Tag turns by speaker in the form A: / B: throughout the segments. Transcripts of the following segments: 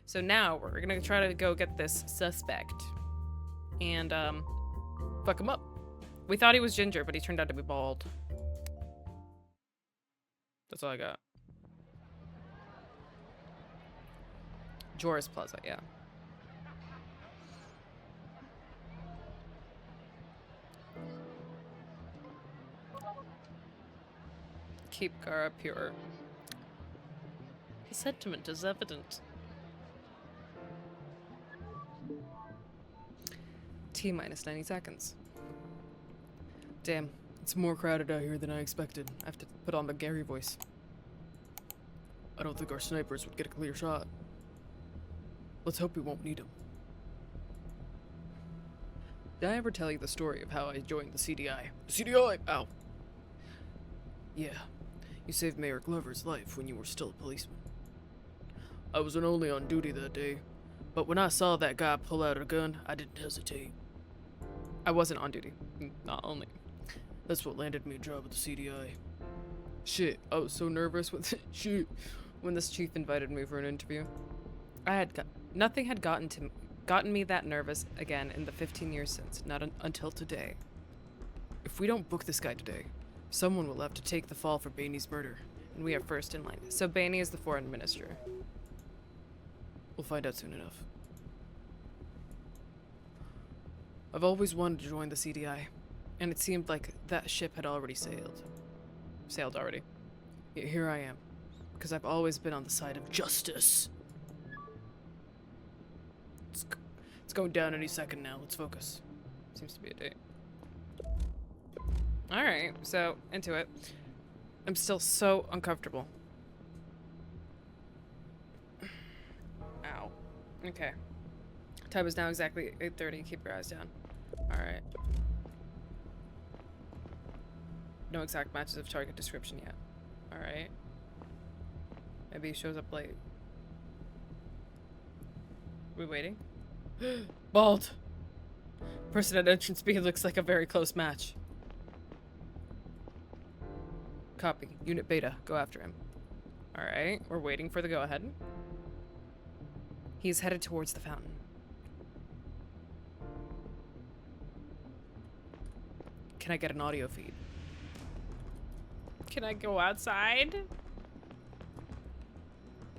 A: So now we're gonna try to go get this suspect and fuck him up. We thought he was ginger, but he turned out to be bald. That's all I got. Joris Plaza, yeah. Keep Gara pure. The sentiment is evident. T minus 90 seconds. Damn, it's more crowded out here than I expected. I have to put on the Gary voice. I don't think our snipers would get a clear shot. Let's hope we won't need them. Did I ever tell you the story of how I joined the CDI? The CDI! Ow! Yeah, you saved Mayor Glover's life when you were still a policeman. I wasn't only on duty that day, but when I saw that guy pull out a gun, I didn't hesitate. I wasn't on duty. Not only. That's what landed me a job at the CDI. Shit, I was so nervous when this chief invited me for an interview. Nothing had gotten me that nervous again in the 15 years since, not until today. If we don't book this guy today, someone will have to take the fall for Bainey's murder, and we are first in line. So Bainey is the foreign minister. We'll find out soon enough. I've always wanted to join the CDI, and it seemed like that ship had already sailed. Sailed already. Yet here I am, because I've always been on the side of justice. It's going down any second now. Let's focus. Seems to be a date. Alright, so, into it. I'm still so uncomfortable. Ow. Okay. Time is now exactly 8:30. Keep your eyes down. Alright. No exact matches of target description yet. Alright. Maybe he shows up late. We waiting? Bald! Person at entrance B looks like a very close match. Copy. Unit Beta. Go after him. Alright, we're waiting for the go-ahead. He's headed towards the fountain. Can I get an audio feed? Can I go outside?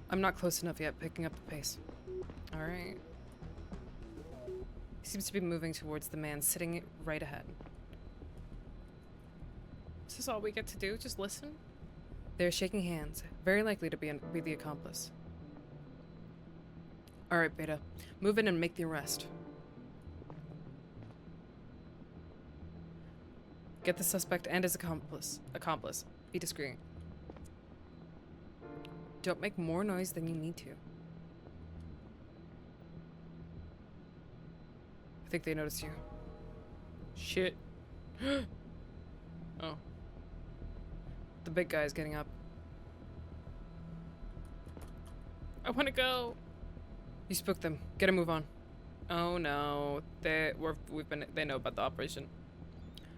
A: I'm not close enough yet, picking up the pace. Alright. He seems to be moving towards the man sitting right ahead. Is this all we get to do? Just listen? They're shaking hands, very likely to be the accomplice. Alright, Beta. Move in and make the arrest. Get the suspect and his accomplice. Be discreet. Don't make more noise than you need to. I think they noticed you. Shit. Oh. The big guy is getting up. I want to go. You spooked them. Get a move on. Oh no. They know about the operation.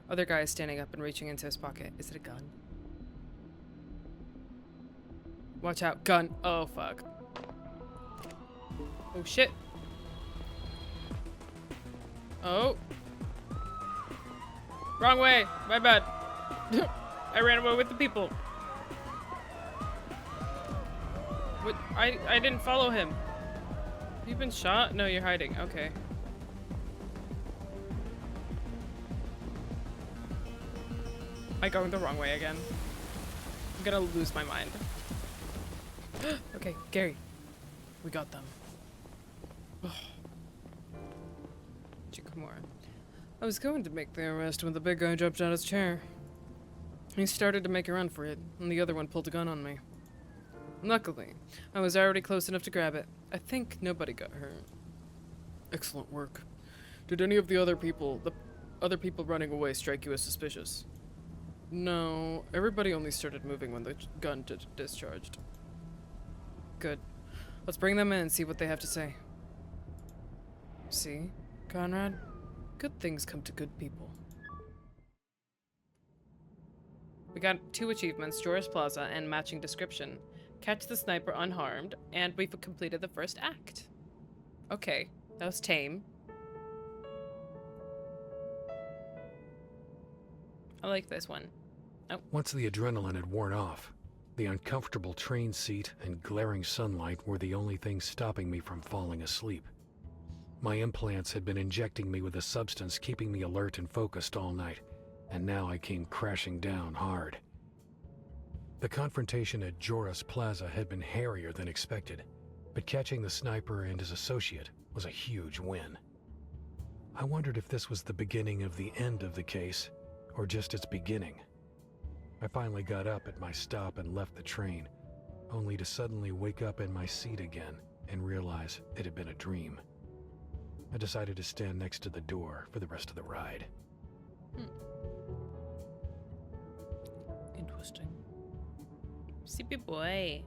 A: Other guy is standing up and reaching into his pocket. Is it a gun? Watch out. Gun. Oh fuck. Oh shit. Oh. Wrong way. My bad. I ran away with the people. What? I didn't follow him. You've been shot? No, you're hiding. Okay. Am I going the wrong way again? I'm gonna lose my mind. Okay, Gary. We got them. Chikamura. I was going to make the arrest when the big guy jumped out of his chair. He started to make a run for it, and the other one pulled a gun on me. Luckily, I was already close enough to grab it. I think nobody got hurt. Excellent work. Did any of the other people running away strike you as suspicious? No, everybody only started moving when the gun discharged. Good. Let's bring them in and see what they have to say. See, Conrad? Good things come to good people. We got 2 achievements, Joris Plaza and matching description.
B: Catch the sniper unharmed, and we've completed the first act. Okay, that was tame. I like this one. Oh.
C: Once the adrenaline had worn off, the uncomfortable train seat and glaring sunlight were the only things stopping me from falling asleep. My implants had been injecting me with a substance keeping me alert and focused all night, and now I came crashing down hard. The confrontation at Joras Plaza had been hairier than expected, but catching the sniper and his associate was a huge win. I wondered if this was the beginning of the end of the case, or just its beginning. I finally got up at my stop and left the train, only to suddenly wake up in my seat again and realize it had been a dream. I decided to stand next to the door for the rest of the ride.
B: Interesting. Sleepy boy.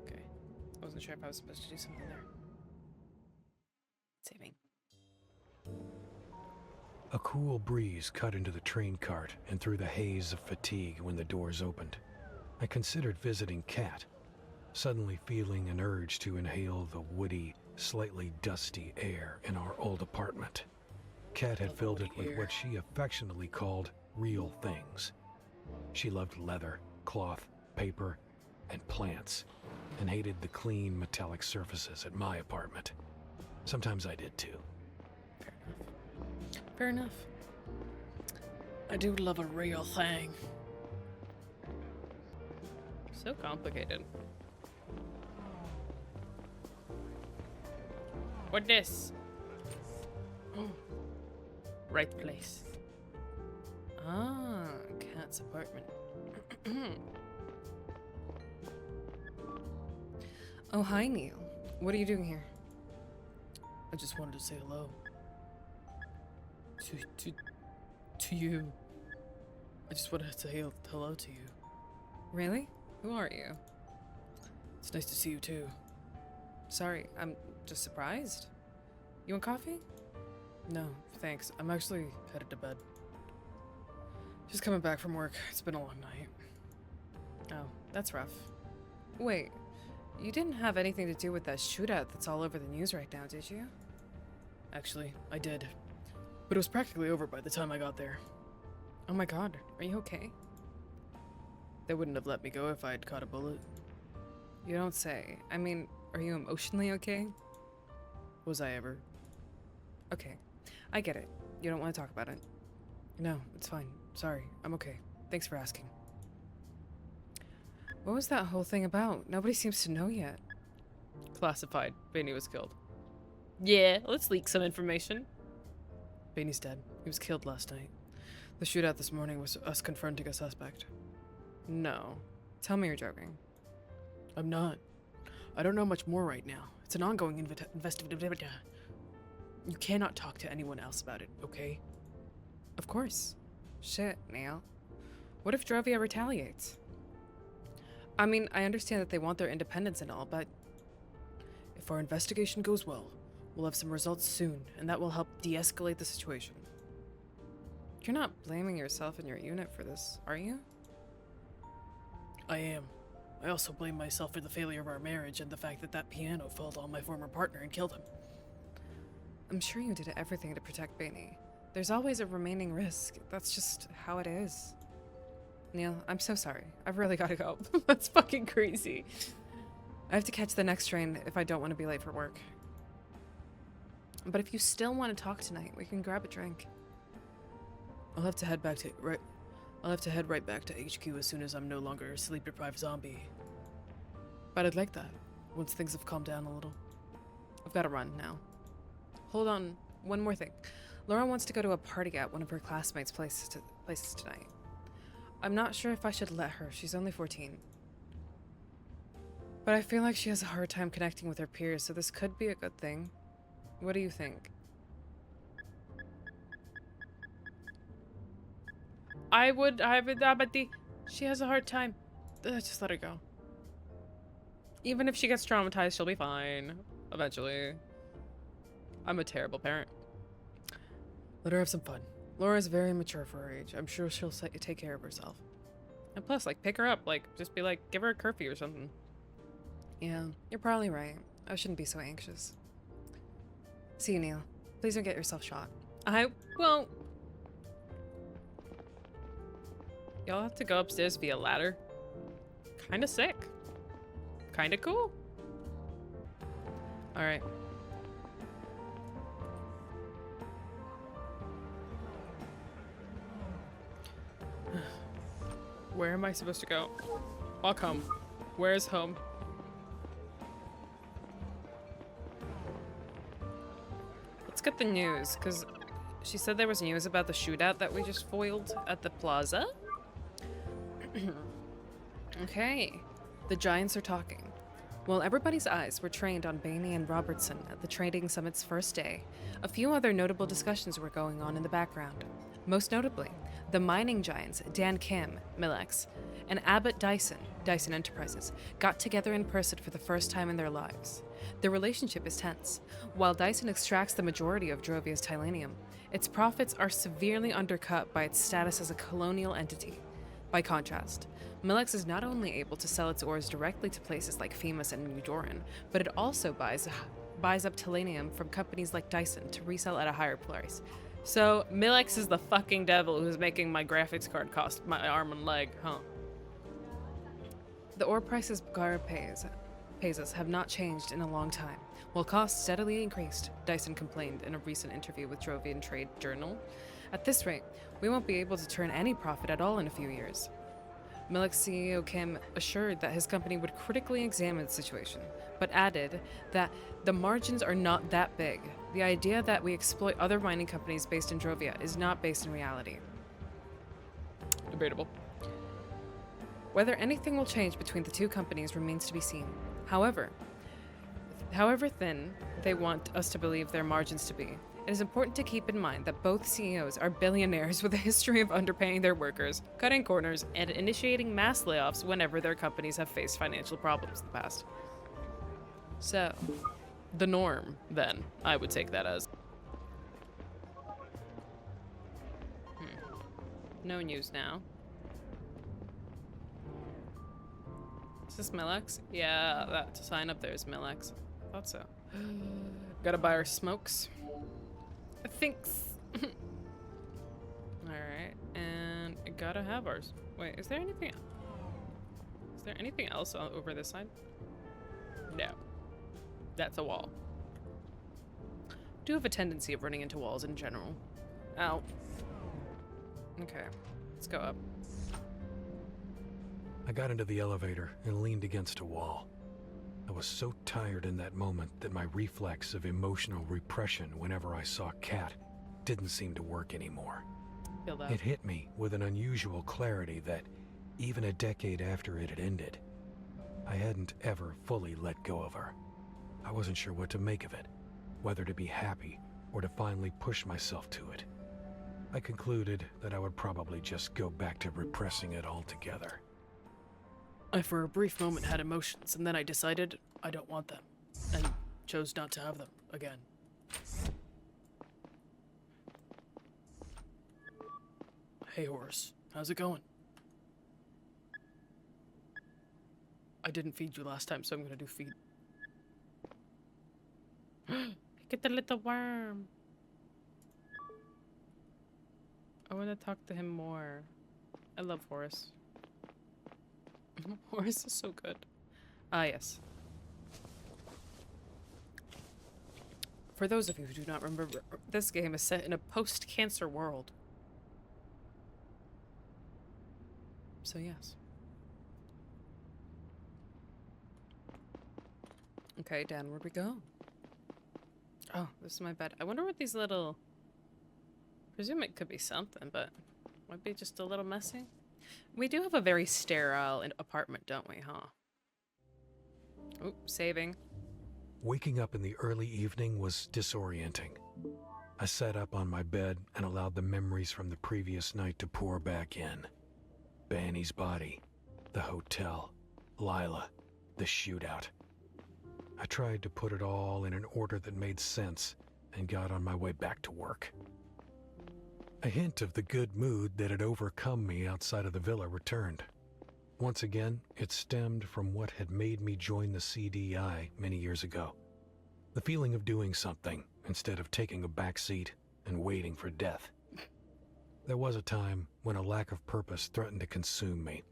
B: Okay. I wasn't sure if I was supposed to do something there. Saving.
C: A cool breeze cut into the train cart and through the haze of fatigue when the doors opened. I considered visiting Kat, suddenly feeling an urge to inhale the woody, slightly dusty air in our old apartment. Kat had filled it with what she affectionately called real things. She loved leather, cloth, paper, and plants, and hated the clean metallic surfaces at my apartment. Sometimes I did too.
B: Fair enough.
A: I do love a real thing.
B: So complicated. What this? Right place. Ah, Kat's apartment.
A: Oh, hi, Neil. What are you doing here? I just wanted to say hello. To you. I just wanted to say hello to you.
B: Really? Who are you?
A: It's nice to see you too.
B: Sorry, I'm just surprised. You want coffee?
A: No, thanks. I'm actually headed to bed. Just coming back from work. It's been a long night.
B: Oh, that's rough. Wait, you didn't have anything to do with that shootout that's all over the news right now, did you?
A: Actually, I did. But it was practically over by the time I got there.
B: Oh my god, are you okay?
A: They wouldn't have let me go if I had caught a bullet.
B: You don't say. I mean, are you emotionally okay?
A: Was I ever?
B: Okay, I get it. You don't want to talk about it.
A: No, it's fine. Sorry, I'm okay. Thanks for asking.
B: What was that whole thing about? Nobody seems to know yet.
A: Classified. Bainey was killed.
B: Yeah, let's leak some information.
A: Bainey's dead. He was killed last night. The shootout this morning was us confronting a suspect.
B: No. Tell me you're joking.
A: I'm not. I don't know much more right now. It's an ongoing investigation. You cannot talk to anyone else about it, okay?
B: Of course. Shit, Neil. What if Drovia retaliates? I mean, I understand that they want their independence and all, but...
A: If our investigation goes well, we'll have some results soon, and that will help de-escalate the situation.
B: You're not blaming yourself and your unit for this, are you?
A: I am. I also blame myself for the failure of our marriage and the fact that that piano fell on my former partner and killed him.
B: I'm sure you did everything to protect Bainey. There's always a remaining risk. That's just how it is. Neil, I'm so sorry. I've really gotta go. That's fucking crazy. I have to catch the next train if I don't want to be late for work. But if you still want to talk tonight, we can grab a drink.
A: I'll have to head right back to HQ as soon as I'm no longer a sleep-deprived zombie. But I'd like that, once things have calmed down a little.
B: I've got to run now. Hold on, one more thing. Laura wants to go to a party at one of her classmates' places tonight. I'm not sure if I should let her. She's only 14. But I feel like she has a hard time connecting with her peers, so this could be a good thing. What do you think? She has a hard time. Just let her go. Even if she gets traumatized, she'll be fine. Eventually. I'm a terrible parent.
A: Let her have some fun.
B: Laura's very mature for her age. I'm sure she'll take care of herself. And plus, like, pick her up. Like, just be like, give her a curfew or something. Yeah, you're probably right. I shouldn't be so anxious. See you, Neil. Please don't get yourself shot. I won't. Y'all have to go upstairs via ladder. Kinda sick. Kinda cool. Alright. Where am I supposed to go? Walk home. Where's home? Let's get the news, because she said there was news about the shootout that we just foiled at the plaza. Okay. The Giants are talking. While everybody's eyes were trained on Bainey and Robertson at the Trading Summit's first day, a few other notable discussions were going on in the background. Most notably, the mining giants Dan Kim, Millex, and Abbott Dyson, Dyson Enterprises, got together in person for the first time in their lives. Their relationship is tense. While Dyson extracts the majority of Drovia's titanium, its profits are severely undercut by its status as a colonial entity. By contrast, Millex is not only able to sell its ores directly to places like Femus and New Doran, but it also buys up titanium from companies like Dyson to resell at a higher price. So, Millex is the fucking devil who's making my graphics card cost my arm and leg, huh? The ore prices Gara pays us have not changed in a long time. While costs steadily increased, Dyson complained in a recent interview with Drovian Trade Journal. At this rate, we won't be able to turn any profit at all in a few years. Millex CEO Kim assured that his company would critically examine the situation, but added that the margins are not that big. The idea that we exploit other mining companies based in Drovia is not based in reality. Debatable. Whether anything will change between the two companies remains to be seen. However thin they want us to believe their margins to be, it is important to keep in mind that both CEOs are billionaires with a history of underpaying their workers, cutting corners, and initiating mass layoffs whenever their companies have faced financial problems in the past. So, the norm, then, I would take that as. No news now. Is this Millex? Yeah, that sign up there is Millex. Thought so. Gotta buy our smokes. Thanks. Alright, and I gotta have ours. Wait, is there anything else over this side? No. That's a wall. Do have a tendency of running into walls in general. Ow. Okay, let's go up.
C: I got into the elevator and leaned against a wall. I was so tired in that moment that my reflex of emotional repression whenever I saw Kat didn't seem to work anymore.
B: Feel that.
C: It hit me with an unusual clarity that, even a decade after it had ended, I hadn't ever fully let go of her. I wasn't sure what to make of it, whether to be happy or to finally push myself to it. I concluded that I would probably just go back to repressing it altogether.
A: I for a brief moment had emotions, and then I decided I don't want them, and chose not to have them again. Hey, Horace. How's it going? I didn't feed you last time, so I'm gonna do feed.
B: Get the little worm. I want to talk to him more. I love Horace. Horace is so good. Ah, yes. For those of you who do not remember, this game is set in a post-cancer world. So yes. Okay, Dan, where'd we go? Oh, this is my bed. I wonder what these little... presume it could be something, but might be just a little messy. We do have a very sterile apartment, don't we, huh? Oop, saving.
C: Waking up in the early evening was disorienting. I sat up on my bed and allowed the memories from the previous night to pour back in. Banny's body, the hotel, Lila, the shootout. I tried to put it all in an order that made sense and got on my way back to work. A hint of the good mood that had overcome me outside of the villa returned. Once again, it stemmed from what had made me join the CDI many years ago. The feeling of doing something instead of taking a back seat and waiting for death. There was a time when a lack of purpose threatened to consume me,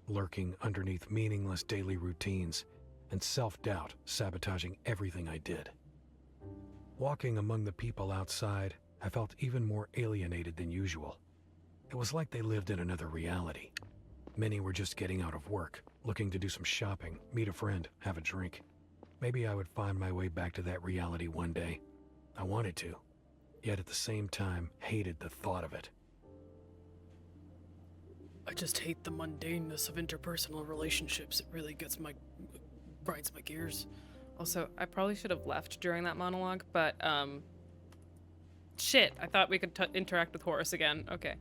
C: lurking underneath meaningless daily routines and self-doubt sabotaging everything I did. Walking among the people outside, I felt even more alienated than usual. It was like they lived in another reality. Many were just getting out of work, looking to do some shopping, meet a friend, have a drink. Maybe I would find my way back to that reality one day. I wanted to, yet at the same time hated the thought of it.
A: I just hate the mundaneness of interpersonal relationships. It really grinds my gears.
B: Also, I probably should have left during that monologue, but, shit, I thought we could interact with Horace again. Okay.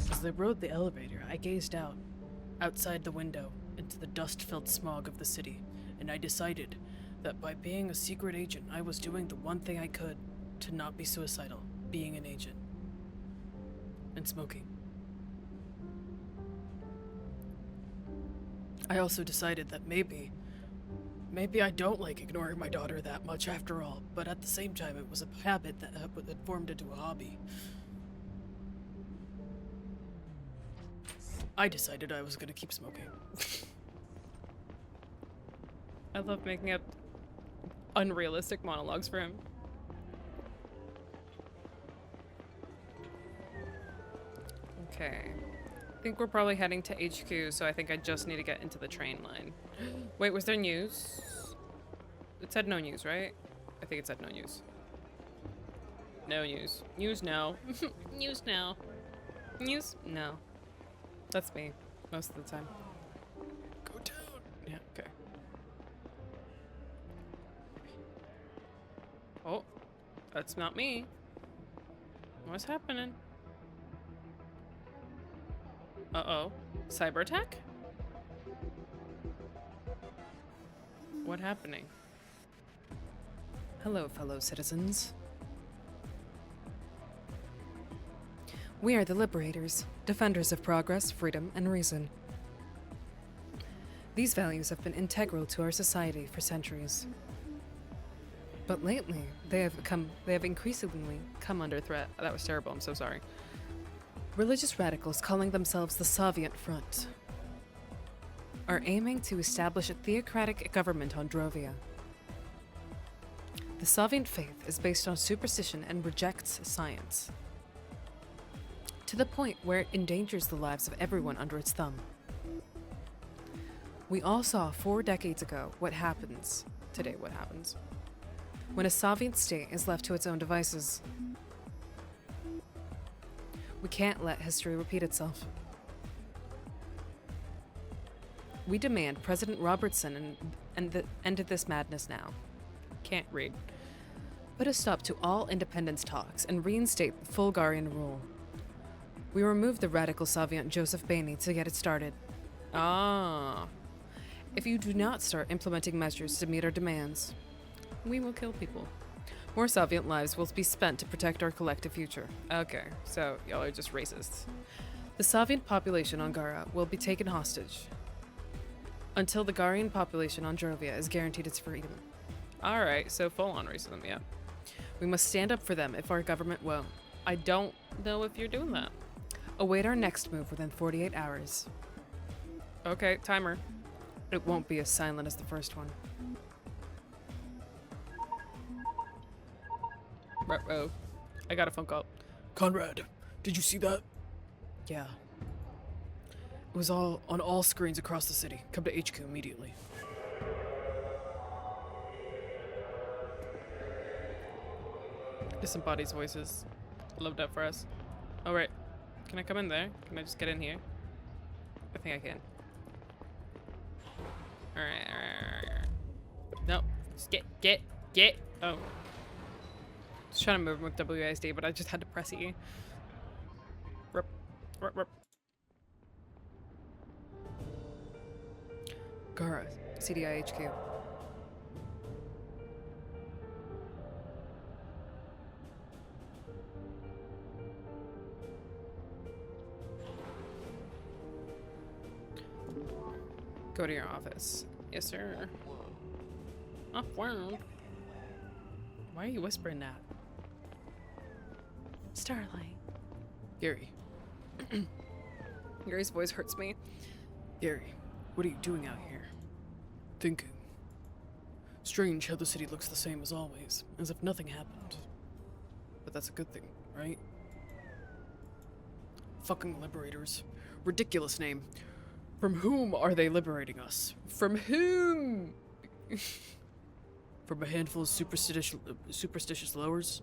A: As they rode the elevator, I gazed out, outside the window, into the dust-filled smog of the city, and I decided that by being a secret agent, I was doing the one thing I could to not be suicidal, being an agent. And smoking. I also decided that maybe I don't like ignoring my daughter that much after all, but at the same time it was a habit that had formed into a hobby. I decided I was gonna keep smoking.
B: I love making up unrealistic monologues for him. Okay. I think we're probably heading to HQ, so I think I just need to get into the train line. Wait, was there news? It said no news, right? I think it said no news. No news. News no. News no. News no. That's me, most of the time.
A: Go down!
B: Yeah, okay. Oh, that's not me. What's happening? Uh-oh. Cyber attack? What happening?
D: Hello, fellow citizens. We are the Liberators, defenders of progress, freedom, and reason. These values have been integral to our society for centuries. But lately, they have increasingly come under threat.
B: That was terrible, I'm so sorry.
D: Religious radicals calling themselves the Soviet Front are aiming to establish a theocratic government on Drovia. The Soviet faith is based on superstition and rejects science, to the point where it endangers the lives of everyone under its thumb. We all saw 4 decades ago what happens when a Soviet state is left to its own devices. We can't let history repeat itself. We demand President Robertson end this madness now.
B: Can't read.
D: Put a stop to all independence talks and reinstate full Garian rule. We remove the radical Soviet Joseph Bainey to get it started.
B: Ah.
D: If you do not start implementing measures to meet our demands,
B: We will kill people.
D: more Soviet lives will be spent to protect our collective future.
B: Okay, so y'all are just racists.
D: The Soviet population on Gara will be taken hostage until the Garian population on Drovia is guaranteed its freedom.
B: Alright, so full-on racism, yeah.
D: We must stand up for them if our government won't.
B: I don't know if you're doing that.
D: Await our next move within 48 hours.
B: Okay, timer.
D: It won't be as silent as the first one.
B: Oh, I got a phone call.
A: Conrad, did you see that?
D: Yeah.
A: It was all on all screens across the city. Come to HQ immediately.
B: Disembodies voices. Love that for us. Oh, right. Can I come in there? Can I just get in here? I think I can. Alright. No. Just get. Oh. Just trying to move him with WASD, but I just had to press E. Rip. Takara, CDI HQ. Go to your office. Yes, sir. Upward. Why are you whispering that? Starlight.
A: Gary.
B: Gary's voice hurts me.
A: Gary, what are you doing out here? Thinking. Strange how the city looks the same as always, as if nothing happened. But that's a good thing, right? Fucking liberators. Ridiculous name. From whom are they liberating us? From whom? From a handful of superstitious lowers?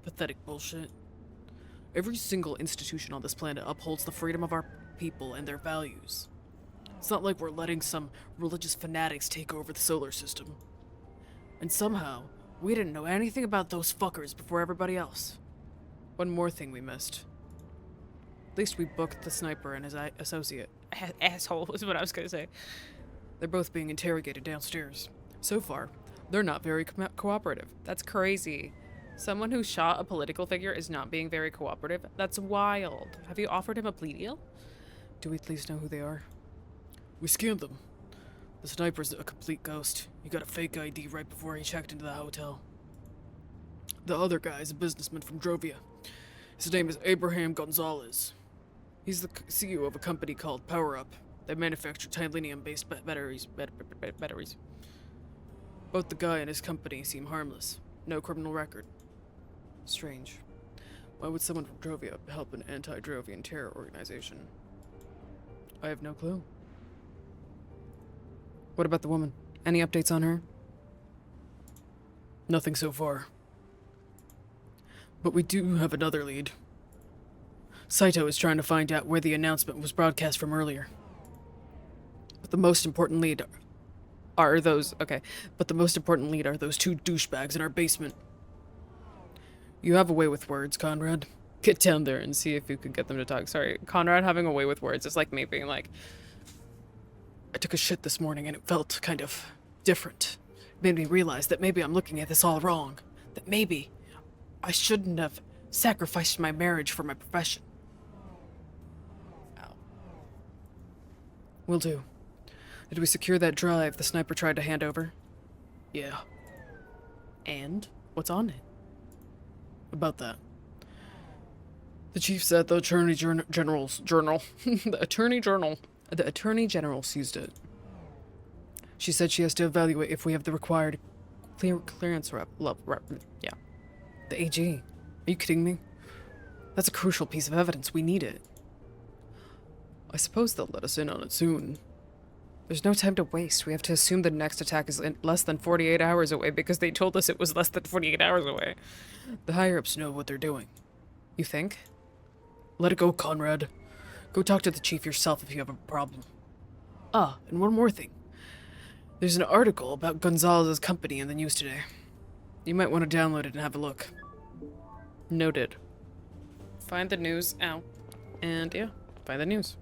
A: Pathetic bullshit. Every single institution on this planet upholds the freedom of our people and their values. It's not like we're letting some religious fanatics take over the solar system. And somehow, we didn't know anything about those fuckers before everybody else. One more thing we missed. At least we booked the sniper and his associate.
B: Asshole is what I was gonna say.
A: They're both being interrogated downstairs. So far, they're not very cooperative.
B: That's crazy. Someone who shot a political figure is not being very cooperative. That's wild. Have you offered him a plea deal?
A: Do we at least know who they are? We scanned them. The sniper's a complete ghost. He got a fake ID right before he checked into the hotel. The other guy is a businessman from Drovia. His name is Abraham Gonzalez. He's the CEO of a company called Power Up. They manufacture titanium-based batteries. Both the guy and his company seem harmless. No criminal record. Strange. Why would someone from Drovia help an anti-Drovian terror organization? I have no clue. What about the woman? Any updates on her? Nothing so far. But we do have another lead. Saito is trying to find out where the announcement was broadcast from earlier. But the most important lead are those two douchebags in our basement. You have a way with words, Conrad.
B: Get down there and see if you could get them to talk. Sorry, Conrad having a way with words is like me being like,
A: I took a shit this morning and it felt kind of different. It made me realize that maybe I'm looking at this all wrong. That maybe I shouldn't have sacrificed my marriage for my profession.
B: ow.
A: Will do. Did we secure that drive the sniper tried to hand over? Yeah. And? What's on it? About that. The chief said the Attorney The Attorney General seized it. She said she has to evaluate if we have the required clearance yeah. The AG. Are you kidding me? That's a crucial piece of evidence. We need it. I suppose they'll let us in on it soon.
B: There's no time to waste. We have to assume the next attack is less than 48 hours away because they told us it was less than 48 hours away.
A: The higher-ups know what they're doing.
B: You think?
A: Let it go, Conrad. Go talk to the chief yourself if you have a problem. Ah, and one more thing. There's an article about Gonzalez's company in the news today. You might want to download it and have a look.
B: Noted. Find the news. Ow. And yeah, find the news.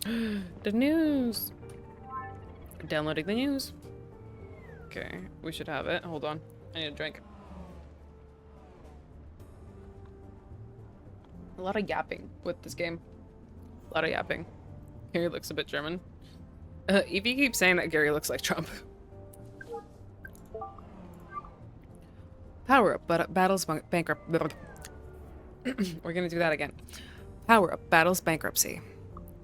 B: The news! Downloading the news. Okay, we should have it. Hold on. I need a drink. A lot of yapping with this game. A lot of yapping. Gary looks a bit German. Evie keeps saying that Gary looks like Trump.
D: Power Up battles bankrupt.
B: We're gonna do that again.
D: Power Up battles bankruptcy.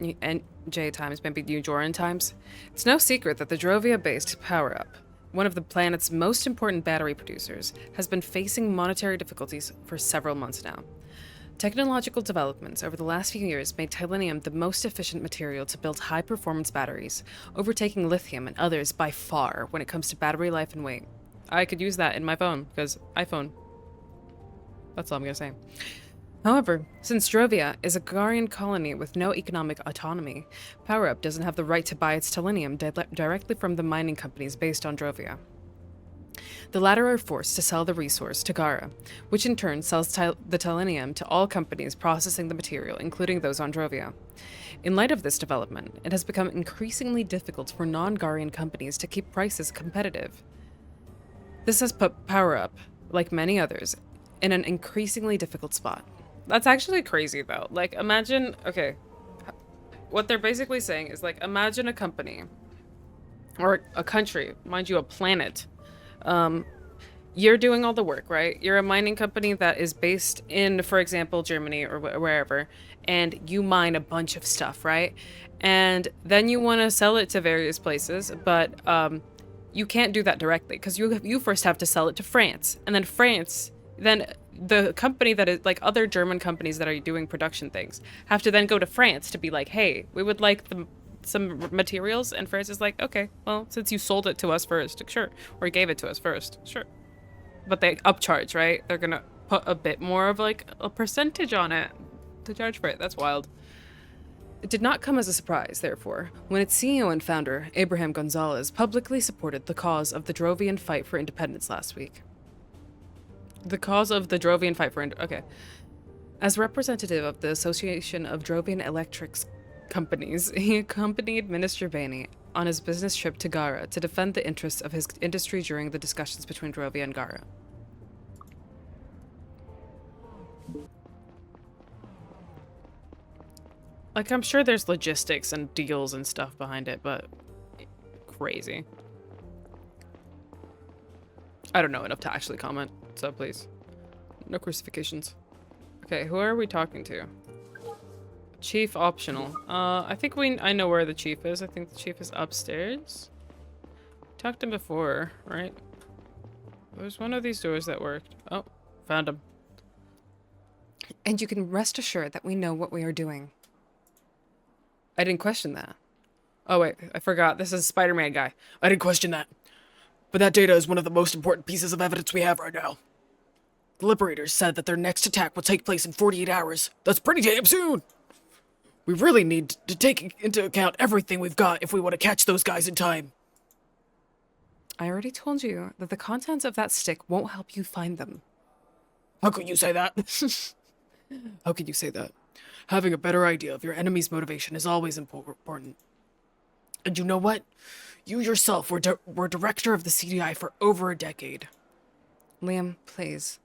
D: NJ times, maybe New Joran times. It's no secret that the Drovia-based Power Up, one of the planet's most important battery producers, has been facing monetary difficulties for several months now. Technological developments over the last few years made titanium the most efficient material to build high-performance batteries, overtaking lithium and others by far when it comes to battery life and weight.
B: I could use that in my phone, because iPhone. That's all I'm gonna say.
D: However, since Drovia is a Garian colony with no economic autonomy, Power Up doesn't have the right to buy its titanium directly from the mining companies based on Drovia. The latter are forced to sell the resource to Gara, which in turn sells the telenium to all companies processing the material, including those on Drovia. In light of this development, it has become increasingly difficult for non-Garian companies to keep prices competitive. This has put Power Up, like many others, in an increasingly difficult spot. That's actually crazy, though. Like, imagine... Okay. What they're basically saying is, like, imagine a company, or a country, mind you, a planet. You're doing all the work, right? You're a mining company that is based in, for example, Germany or wherever, and you mine a bunch of stuff, right? And then you want to sell it to various places, but you can't do that directly because you first have to sell it to France, and then the company that is like other German companies that are doing production things have to then go to France to be like, hey, we would like some materials, and France is like, okay, well, since you sold it to us first, sure, or gave it to us first, sure. But they upcharge, right? They're gonna put a bit more of like a percentage on it to charge for it. That's wild. It did not come as a surprise, therefore, when its CEO and founder, Abraham Gonzalez, publicly supported the cause of the Drovian fight for independence last week. The cause of the Drovian fight for okay. As representative of the Association of Drovian Electrics Companies, he accompanied Minister Bainey on his business trip to Gara to defend the interests of his industry during the discussions between Drovia and Gara. Like, I'm sure there's logistics and deals and stuff behind it, but crazy. I don't know enough to actually comment, so please. No crucifixions. Okay, who are we talking to? Chief optional. I think I know where the chief is. I think the chief is upstairs. Talked to him before, right? There's one of these doors that worked. Oh, found him.
B: And you can rest assured that we know what we are doing.
D: I didn't question that. Oh wait, I forgot. This is Spider-Man guy.
A: I didn't question that. But that data is one of the most important pieces of evidence we have right now. The Liberators said that their next attack will take place in 48 hours. That's pretty damn soon! We really need to take into account everything we've got if we want to catch those guys in time.
B: I already told you that the contents of that stick won't help you find them.
A: How could you say that? How could you say that? Having a better idea of your enemy's motivation is always important. And you know what? You yourself were director of the CDI for over a decade.
B: Liam, please.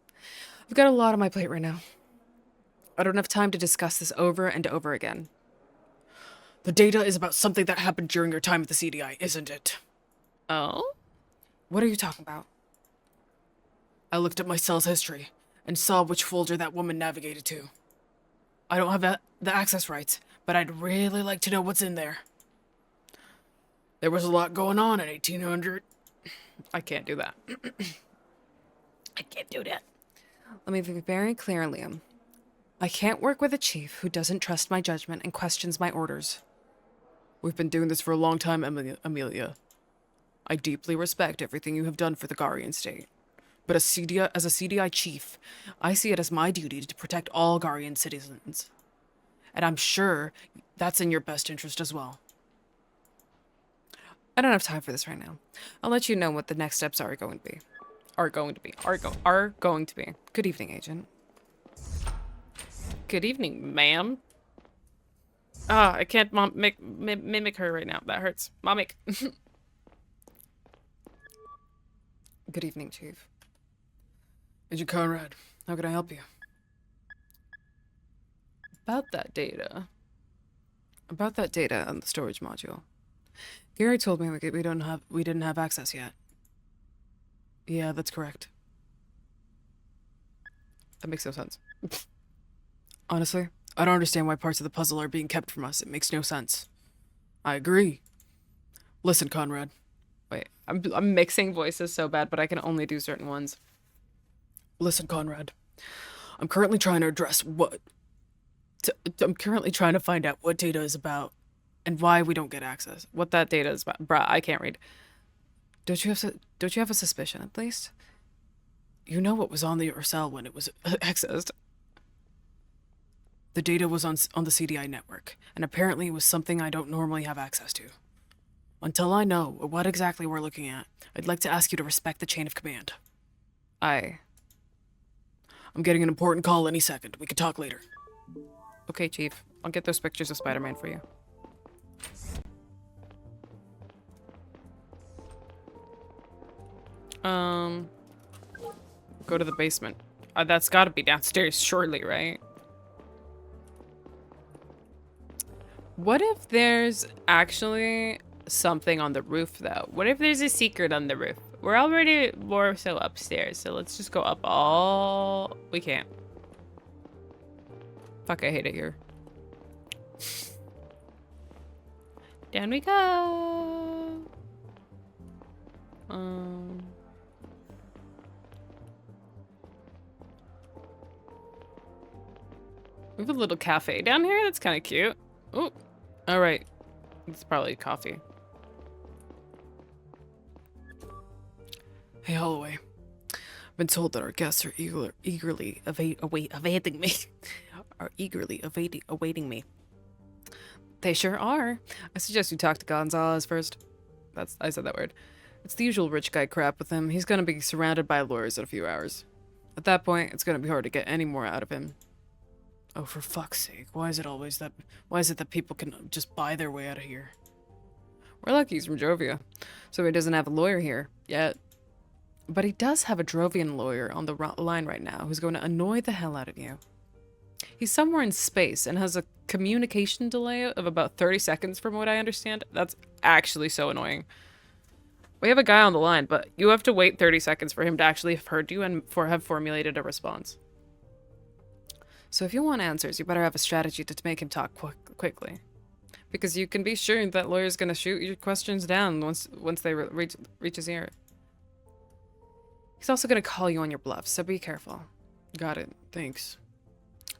B: I've got a lot on my plate right now. I don't have time to discuss this over and over again.
A: The data is about something that happened during your time at the CDI, isn't it?
D: Oh?
B: What are you talking about?
A: I looked at my cell's history and saw which folder that woman navigated to. I don't have the access rights, but I'd really like to know what's in there. There was a lot going on in 1800.
D: I can't do that.
A: I can't do that.
B: Let me be very clear, Liam. I can't work with a chief who doesn't trust my judgment and questions my orders.
A: We've been doing this for a long time, Amelia. I deeply respect everything you have done for the Garian state. But as a CDI chief, I see it as my duty to protect all Garian citizens. And I'm sure that's in your best interest as well.
B: I don't have time for this right now. I'll let you know what the next steps are going to be.
D: Are going to be.
B: Good evening, Agent.
D: Good evening, ma'am. I can't mimic her right now. That hurts. Mimic.
B: Good evening, Chief.
A: Agent Conrad, how can I help you?
D: About that data.
B: About that data on the storage module. Gary told me we didn't have access yet.
A: Yeah, that's correct.
D: That makes no sense.
A: Honestly, I don't understand why parts of the puzzle are being kept from us. It makes no sense. I agree. Listen, Conrad.
D: Wait, I'm mixing voices so bad, but I can only do certain ones.
A: Listen, Conrad. I'm currently trying to find out what data is about and why we don't get access.
D: What that data is about. Bruh, I can't read.
B: Don't you have a suspicion, at least?
A: You know what was on the cell when it was accessed. The data was on the CDI network, and apparently it was something I don't normally have access to. Until I know what exactly we're looking at, I'd like to ask you to respect the chain of command.
D: Aye.
A: I'm getting an important call any second. We can talk later.
D: Okay, Chief. I'll get those pictures of Spider-Man for you. Go to the basement. That's gotta be downstairs, surely, right? What if there's actually something on the roof, though? What if there's a secret on the roof? We're already more so upstairs, so let's just go up all... We can't. Fuck, I hate it here. Down we go. We have a little cafe down here. That's kind of cute. Oh, all right. It's probably coffee.
A: Hey, Holloway. I've been told that our guests are eagerly awaiting me. Awaiting me.
D: They sure are. I suggest you talk to Gonzalez first. I said that word. It's the usual rich guy crap with him. He's gonna be surrounded by lawyers in a few hours. At that point, it's gonna be hard to get any more out of him.
A: Oh, for fuck's sake. Why is it that people can just buy their way out of here?
D: We're lucky he's from Drovia, so he doesn't have a lawyer here yet. But he does have a Drovian lawyer on the line right now who's going to annoy the hell out of you. He's somewhere in space and has a communication delay of about 30 seconds from what I understand. That's actually so annoying. We have a guy on the line, but you have to wait 30 seconds for him to actually have heard you and have formulated a response. So if you want answers, you better have a strategy to make him talk quickly. Because you can be sure that lawyer's going to shoot your questions down once they reach his ear. He's also going to call you on your bluff, so be careful.
A: Got it. Thanks.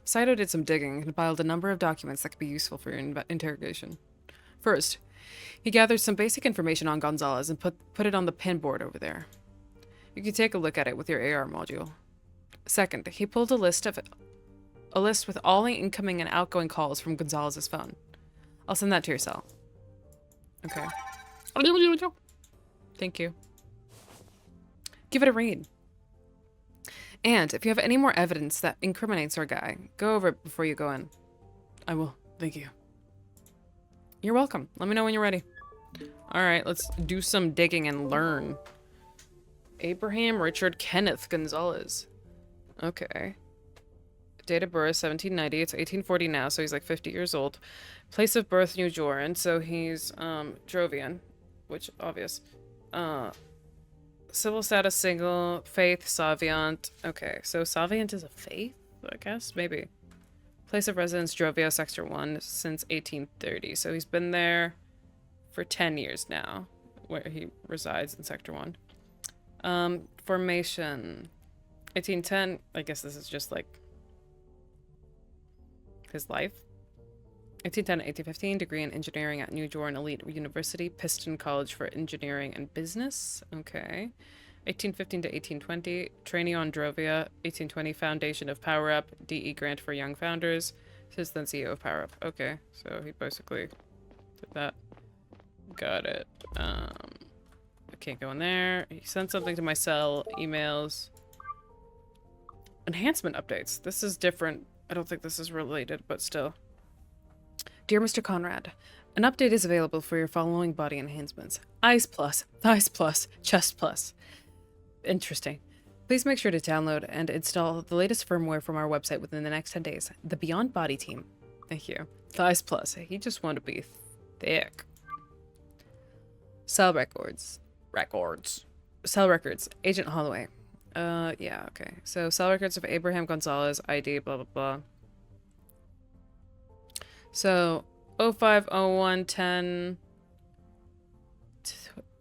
D: Saito did some digging and compiled a number of documents that could be useful for your interrogation. First, he gathered some basic information on Gonzalez and put it on the pin board over there. You can take a look at it with your AR module. Second, he pulled a list with all the incoming and outgoing calls from Gonzalez's phone. I'll send that to your cell. Okay. Thank you. Give it a read. And if you have any more evidence that incriminates our guy, go over it before you go in.
A: I will. Thank you.
D: You're welcome. Let me know when you're ready. All right, let's do some digging and learn. Abraham Richard Kenneth Gonzalez. Okay. Date of birth, 1790. It's 1840 now, so he's like 50 years old. Place of birth, New Joran, so he's Drovian, which obvious. Civil status, single. Faith, Saviant. Okay, so Saviant is a faith, I guess? Maybe. Place of residence, Drovia, Sector 1, since 1830. So he's been there for 10 years now, where he resides in Sector 1. Formation, 1810. I guess this is just like his life. 1810 to 1815, degree in engineering at New Joran Elite University, Piston College for Engineering and Business. Okay. 1815 to 1820, trainee on Drovia. 1820, Foundation of Power Up, DE grant for young founders. Assistant CEO of Power Up. Okay, so he basically did that. Got it. I can't go in there. He sent something to my cell, emails. Enhancement updates. This is different. I don't think this is related, but still. Dear Mr. Conrad, an update is available for your following body enhancements. Eyes plus, thighs plus, chest plus. Interesting. Please make sure to download and install the latest firmware from our website within the next 10 days. The Beyond Body team. Thank you. Thighs plus. He just wanted to be thick. Cell records. Cell records. Agent Holloway. Yeah, okay. So, cell records of Abraham Gonzalez, ID, blah, blah, blah. So, 0501 10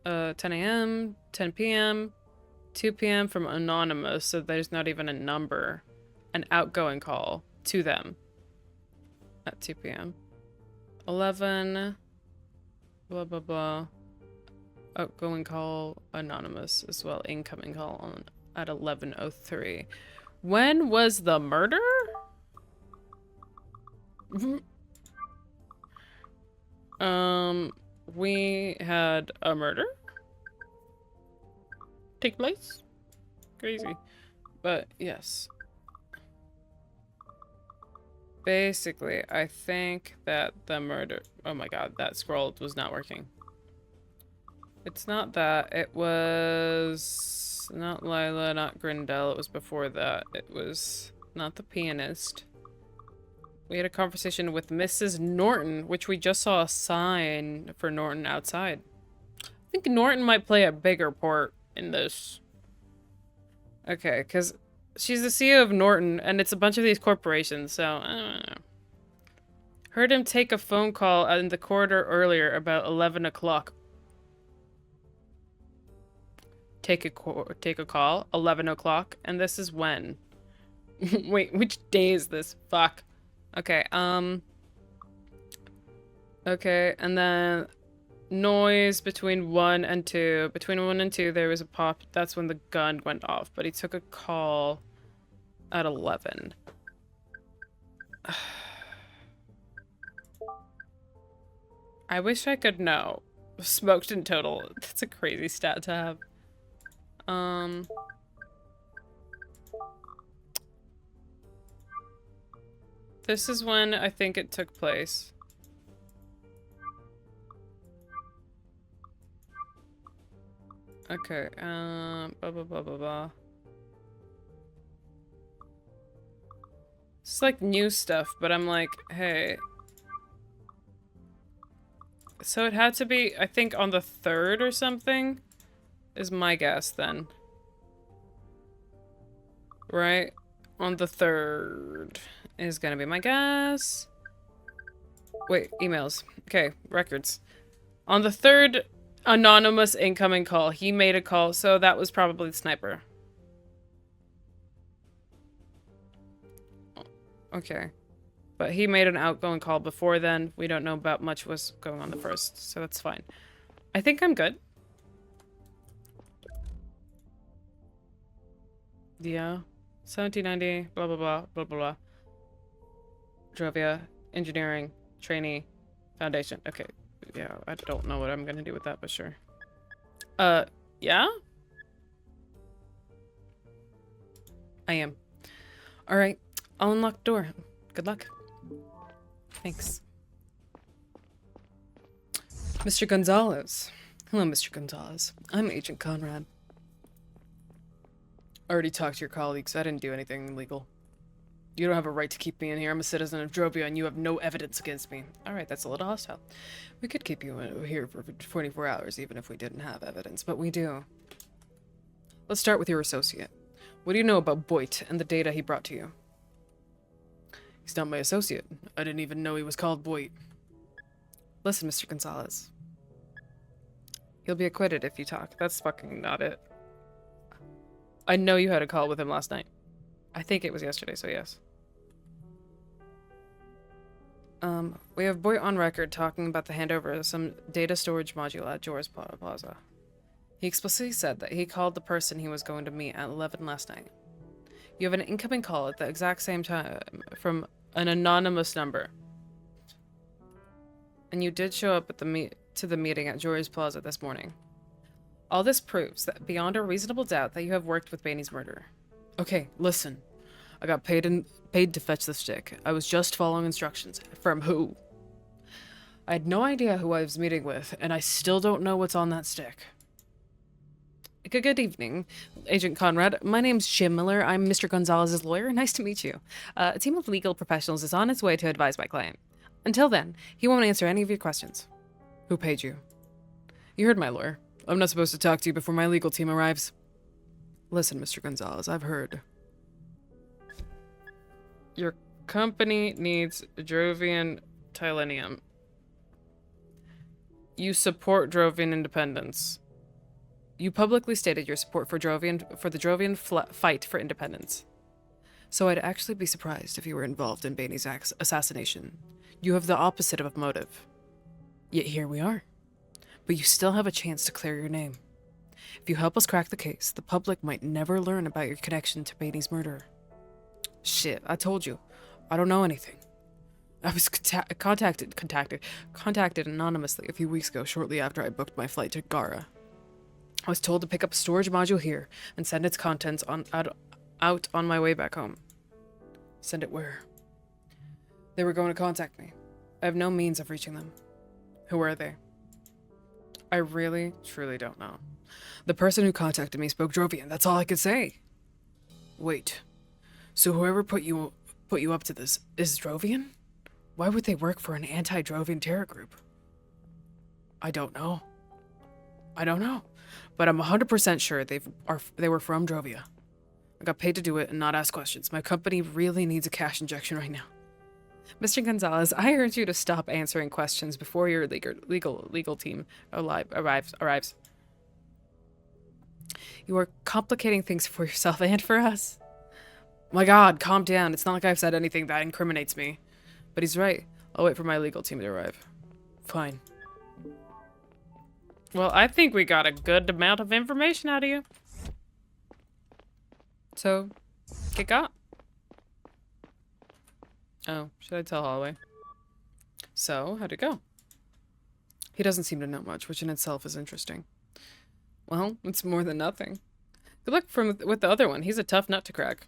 D: a.m., 10 p.m., 2 p.m. from Anonymous, so there's not even a number. An outgoing call to them at 2 p.m. 11, blah, blah, blah. Outgoing call, Anonymous as well. Incoming call on at 11:03. When was the murder? we had a murder take place. Crazy. But yes. Basically, I think that the murder... Oh my god, that scroll was not working. It's not that. It was... not Lila, not Grindel. It was before that. It was not the pianist. We had a conversation with Mrs. Norton, which we just saw a sign for Norton outside. I think Norton might play a bigger part in this. Okay, because she's the CEO of Norton, and it's a bunch of these corporations, so I don't know. Heard him take a phone call in the corridor earlier about 11 o'clock. Take a call, 11 o'clock, and this is when? Wait, which day is this? Fuck. Okay, okay, and then noise between 1 and 2. Between 1 and 2, there was a pop. That's when the gun went off, but he took a call at 11. I wish I could know. Smoked in total. That's a crazy stat to have. This is when I think it took place. Okay, blah, blah, blah, blah, blah. It's like new stuff, but I'm like, hey. So it had to be, I think, on the 3rd or something, is my guess then. Right? On the 3rd is gonna be my guess. Wait, emails. Okay, records. On the 3rd, anonymous incoming call. He made a call, so that was probably the sniper. Okay. But he made an outgoing call before then. We don't know about much was going on the 1st, so that's fine. I think I'm good. Yeah. 1790, blah, blah, blah, blah, blah, blah. Drovia, engineering, trainee, foundation. Okay. Yeah, I don't know what I'm gonna do with that, but sure. Yeah? I am. Alright, I'll unlock the door. Good luck. Thanks. Mr. Gonzalez. Hello, Mr. Gonzalez. I'm Agent Conrad. I already talked to your colleagues. I didn't do anything illegal. You don't have a right to keep me in here. I'm a citizen of Drovia, and you have no evidence against me. Alright, that's a little hostile. We could keep you here for 24 hours, even if we didn't have evidence, but we do. Let's start with your associate. What do you know about Boyd and the data he brought to you? He's not my associate. I didn't even know he was called Boyd. Listen, Mr. Gonzalez. You'll be acquitted if you talk. That's fucking not it. I know you had a call with him last night. I think it was yesterday, so yes. We have Boyd on record talking about the handover of some data storage module at Jor's Plaza. He explicitly said that he called the person he was going to meet at 11 last night. You have an incoming call at the exact same time from an anonymous number. And you did show up at to the meeting at Jor's Plaza this morning. All this proves that beyond a reasonable doubt that you have worked with Bainey's murder. Okay, listen. I got paid to fetch the stick. I was just following instructions. From who? I had no idea who I was meeting with, and I still don't know what's on that stick. Good evening, Agent Conrad. My name's Jim Miller. I'm Mr. Gonzalez's lawyer. Nice to meet you. A team of legal professionals is on its way to advise my client. Until then, he won't answer any of your questions. Who paid you? You heard my lawyer. I'm not supposed to talk to you before my legal team arrives. Listen, Mr. Gonzalez, I've heard. Your company needs Drovian Tylenium. You support Drovian independence. You publicly stated your support for the Drovian fight for independence. So I'd actually be surprised if you were involved in Bainey's assassination. You have the opposite of a motive. Yet here we are. But you still have a chance to clear your name. If you help us crack the case, the public might never learn about your connection to Bainey's murder. Shit, I told you. I don't know anything. I was contacted anonymously a few weeks ago, shortly after I booked my flight to Gara. I was told to pick up a storage module here and send its contents out on my way back home. Send it where? They were going to contact me. I have no means of reaching them. Who are they? I really, truly don't know. The person who contacted me spoke Drovian. That's all I could say. Wait. So whoever put you up to this is Drovian? Why would they work for an anti-Drovian terror group? I don't know. But I'm 100% sure they were from Drovia. I got paid to do it and not ask questions. My company really needs a cash injection right now. Mr. Gonzalez, I urge you to stop answering questions before your legal team arrives. You are complicating things for yourself and for us. My God, calm down. It's not like I've said anything that incriminates me. But he's right. I'll wait for my legal team to arrive. Fine. Well, I think we got a good amount of information out of you. So, kick out. Oh, should I tell Holloway? So, how'd it go? He doesn't seem to know much, which in itself is interesting. Well, it's more than nothing. Good luck with the other one. He's a tough nut to crack.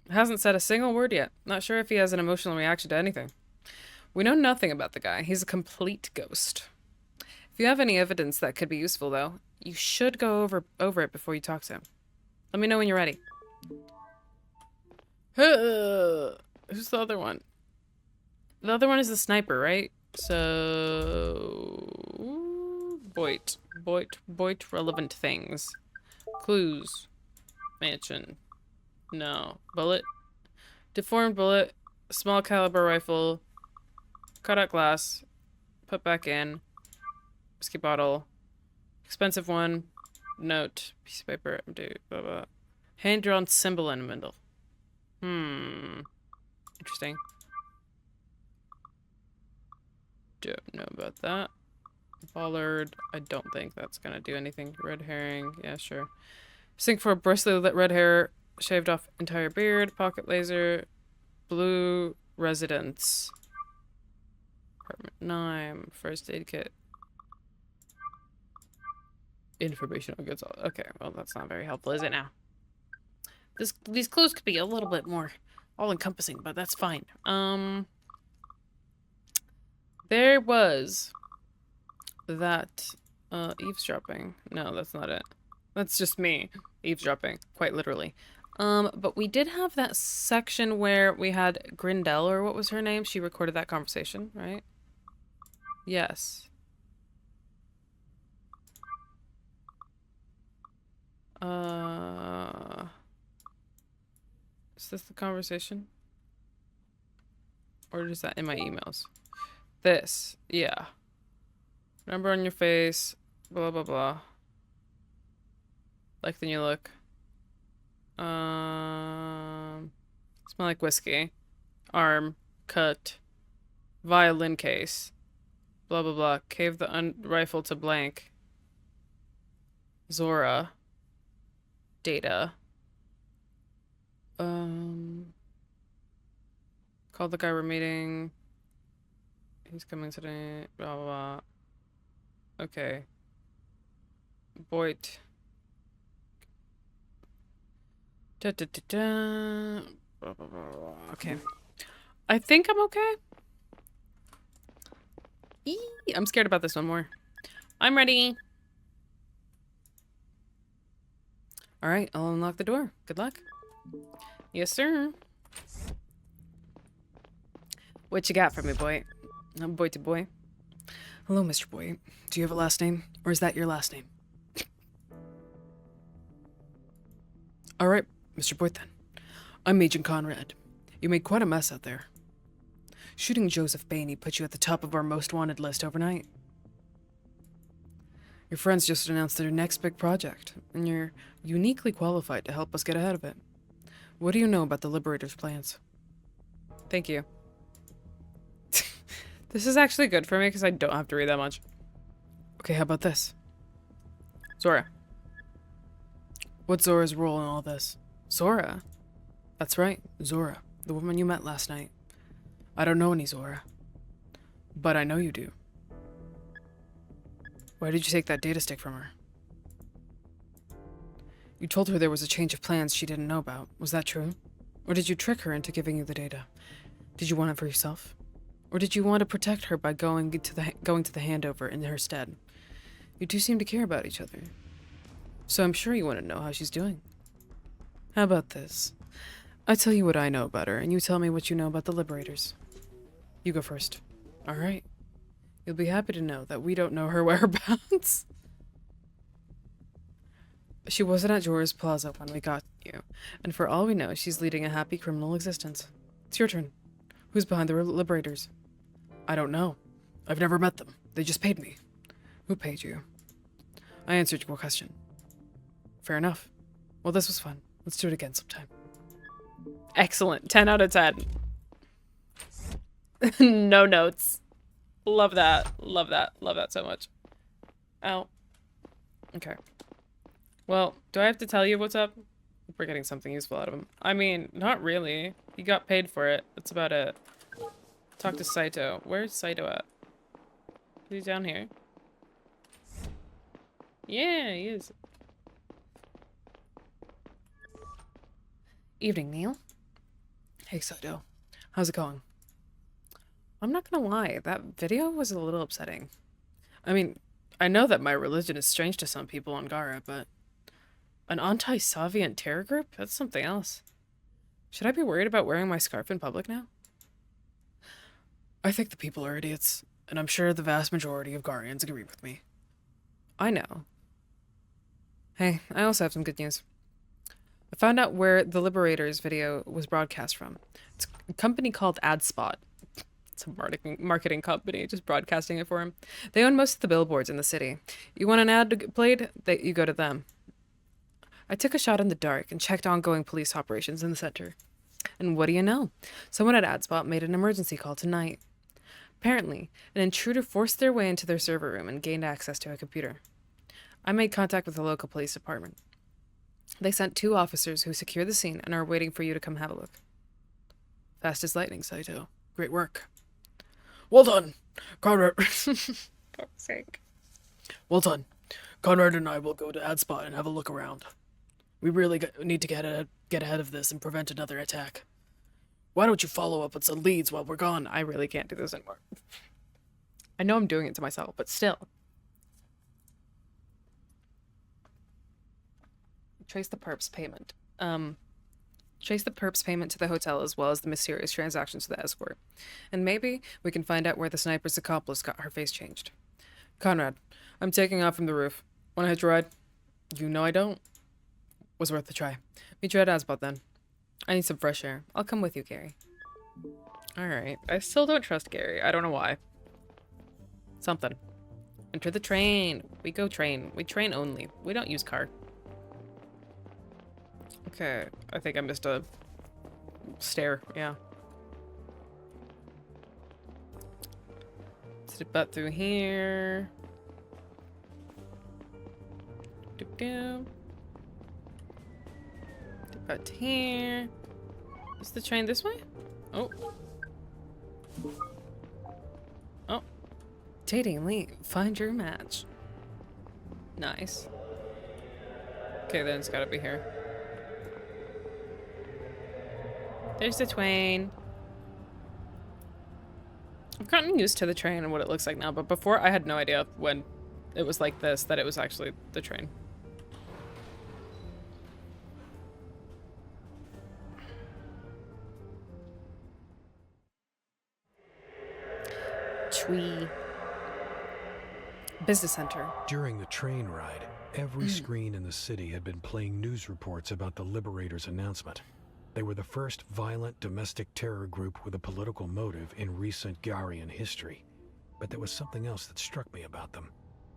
D: Hasn't said a single word yet. Not sure if he has an emotional reaction to anything. We know nothing about the guy. He's a complete ghost. If you have any evidence that could be useful, though, you should go over it before you talk to him. Let me know when you're ready. Who's the other one? The other one is the sniper, right? So... Boit, relevant things. Clues. Mansion. No. Bullet. Deformed bullet. Small caliber rifle. Cut out glass. Put back in. Whiskey bottle. Expensive one. Note. Piece of paper. Dude. Blah, blah. Hand-drawn symbol in the middle. Interesting. Don't know about that. Bollard. I don't think that's gonna do anything. Red herring. Yeah, sure. Sink for a bristly lit red hair. Shaved off entire beard. Pocket laser. Blue residence. Apartment 9. First aid kit. Information on goods. Okay, well, that's not very helpful, is it now? These clues could be a little bit more all-encompassing, but that's fine. There was that eavesdropping. No, that's not it. That's just me eavesdropping, quite literally. But we did have that section where we had Grindel, or what was her name? She recorded that conversation, right? Yes. Is this the conversation? Or is that in my emails? This, yeah. Number on your face, blah, blah, blah. Like the new look. Smell like whiskey. Arm, cut. Violin case. Blah, blah, blah. Cave the rifle to blank. Zora. Data. Called the guy we're meeting. He's coming today. Blah, blah, blah. Okay. Boit. Da, da, da, da. Blah, blah, blah, blah. Okay. I think I'm okay. I'm scared about this one more. I'm ready. Alright, I'll unlock the door. Good luck. Yes, sir. What you got for me, boy? I'm boy to boy. Hello, Mr. Boy. Do you have a last name? Or is that your last name? Alright, Mr. Boyd then. I'm Agent Conrad. You made quite a mess out there. Shooting Joseph Bainey put you at the top of our most wanted list overnight. Your friends just announced their next big project, and you're uniquely qualified to help us get ahead of it. What do you know about the Liberator's plans? Thank you. This is actually good for me because I don't have to read that much. Okay, how about this? Zora. What's Zora's role in all this? Zora? That's right, Zora, the woman you met last night. I don't know any Zora.
A: But I know you do. Why did you take that data stick from her? You told her there was a change of plans she didn't know about. Was that true? Or did you trick her into giving you the data? Did you want it for yourself? Or did you want to protect her by going to the handover in her stead? You two seem to care about each other. So I'm sure you want to know how she's doing. How about this? I tell you what I know about her, and you tell me what you know about the Liberators. You go first. All right. You'll be happy to know that we don't know her whereabouts. She wasn't at Jorah's Plaza when we got you, and for all we know, she's leading a happy criminal existence. It's your turn. Who's behind the Liberators? I don't know. I've never met them. They just paid me. Who paid you? I answered your question. Fair enough. Well, this was fun. Let's do it again sometime.
D: Excellent. 10 out of 10. No notes. Love that. Love that. Love that so much. Ow. Okay. Well, do I have to tell you what's up? We're getting something useful out of him. I mean, not really. He got paid for it. That's about it. Talk to Saito. Where's Saito at? Is he down here? Yeah, he is.
B: Evening, Neil.
A: Hey, Saito. How's it going?
B: I'm not gonna lie, that video was a little upsetting.
A: I mean, I know that my religion is strange to some people on Gara, but an anti-Soviet terror group? That's something else. Should I be worried about wearing my scarf in public now? I think the people are idiots, and I'm sure the vast majority of Garians agree with me.
B: I know. Hey, I also have some good news. I found out where the Liberators video was broadcast from. It's a company called AdSpot. It's a marketing company, just broadcasting it for him. They own most of the billboards in the city. You want an ad played? You go to them. I took a shot in the dark and checked ongoing police operations in the center. And what do you know? Someone at AdSpot made an emergency call tonight. Apparently, an intruder forced their way into their server room and gained access to a computer. I made contact with the local police department. They sent 2 officers who secured the scene and are waiting for you to come have a look.
A: Fast as lightning, Saito. Great work. Well done, Conrad.
B: For sake.
A: Well done. Conrad and I will go to AdSpot and have a look around. We really need to get ahead of this and prevent another attack. Why don't you follow up with some leads while we're gone?
B: I really can't do this anymore. I know I'm doing it to myself, but still. Trace the perp's payment. Trace the perp's payment to the hotel as well as the mysterious transactions to the escort. And maybe we can find out where the sniper's accomplice got her face changed.
A: Conrad, I'm taking off from the roof. Wanna hitch a ride? You know I don't. Was worth a try. Meet you at AdSpot then. I need some fresh air. I'll come with you, Gary.
B: Alright. I still don't trust Gary. I don't know why. Something. Enter the train. We go train. We train only. We don't use car. Okay. I think I missed a stair. Yeah. Step butt through here. Doop-doop. Out here. Is the train this way? Oh. Oh.
D: Dating Lee, find your match.
B: Nice. Okay, then it's gotta be here. There's the train. I've gotten used to the train and what it looks like now, but before I had no idea when it was like this that it was actually the train.
D: Tree. Business center.
C: During the train ride, every screen in the city had been playing news reports about the Liberators' announcement. They were the first violent domestic terror group with a political motive in recent Garian history. But there was something else that struck me about them.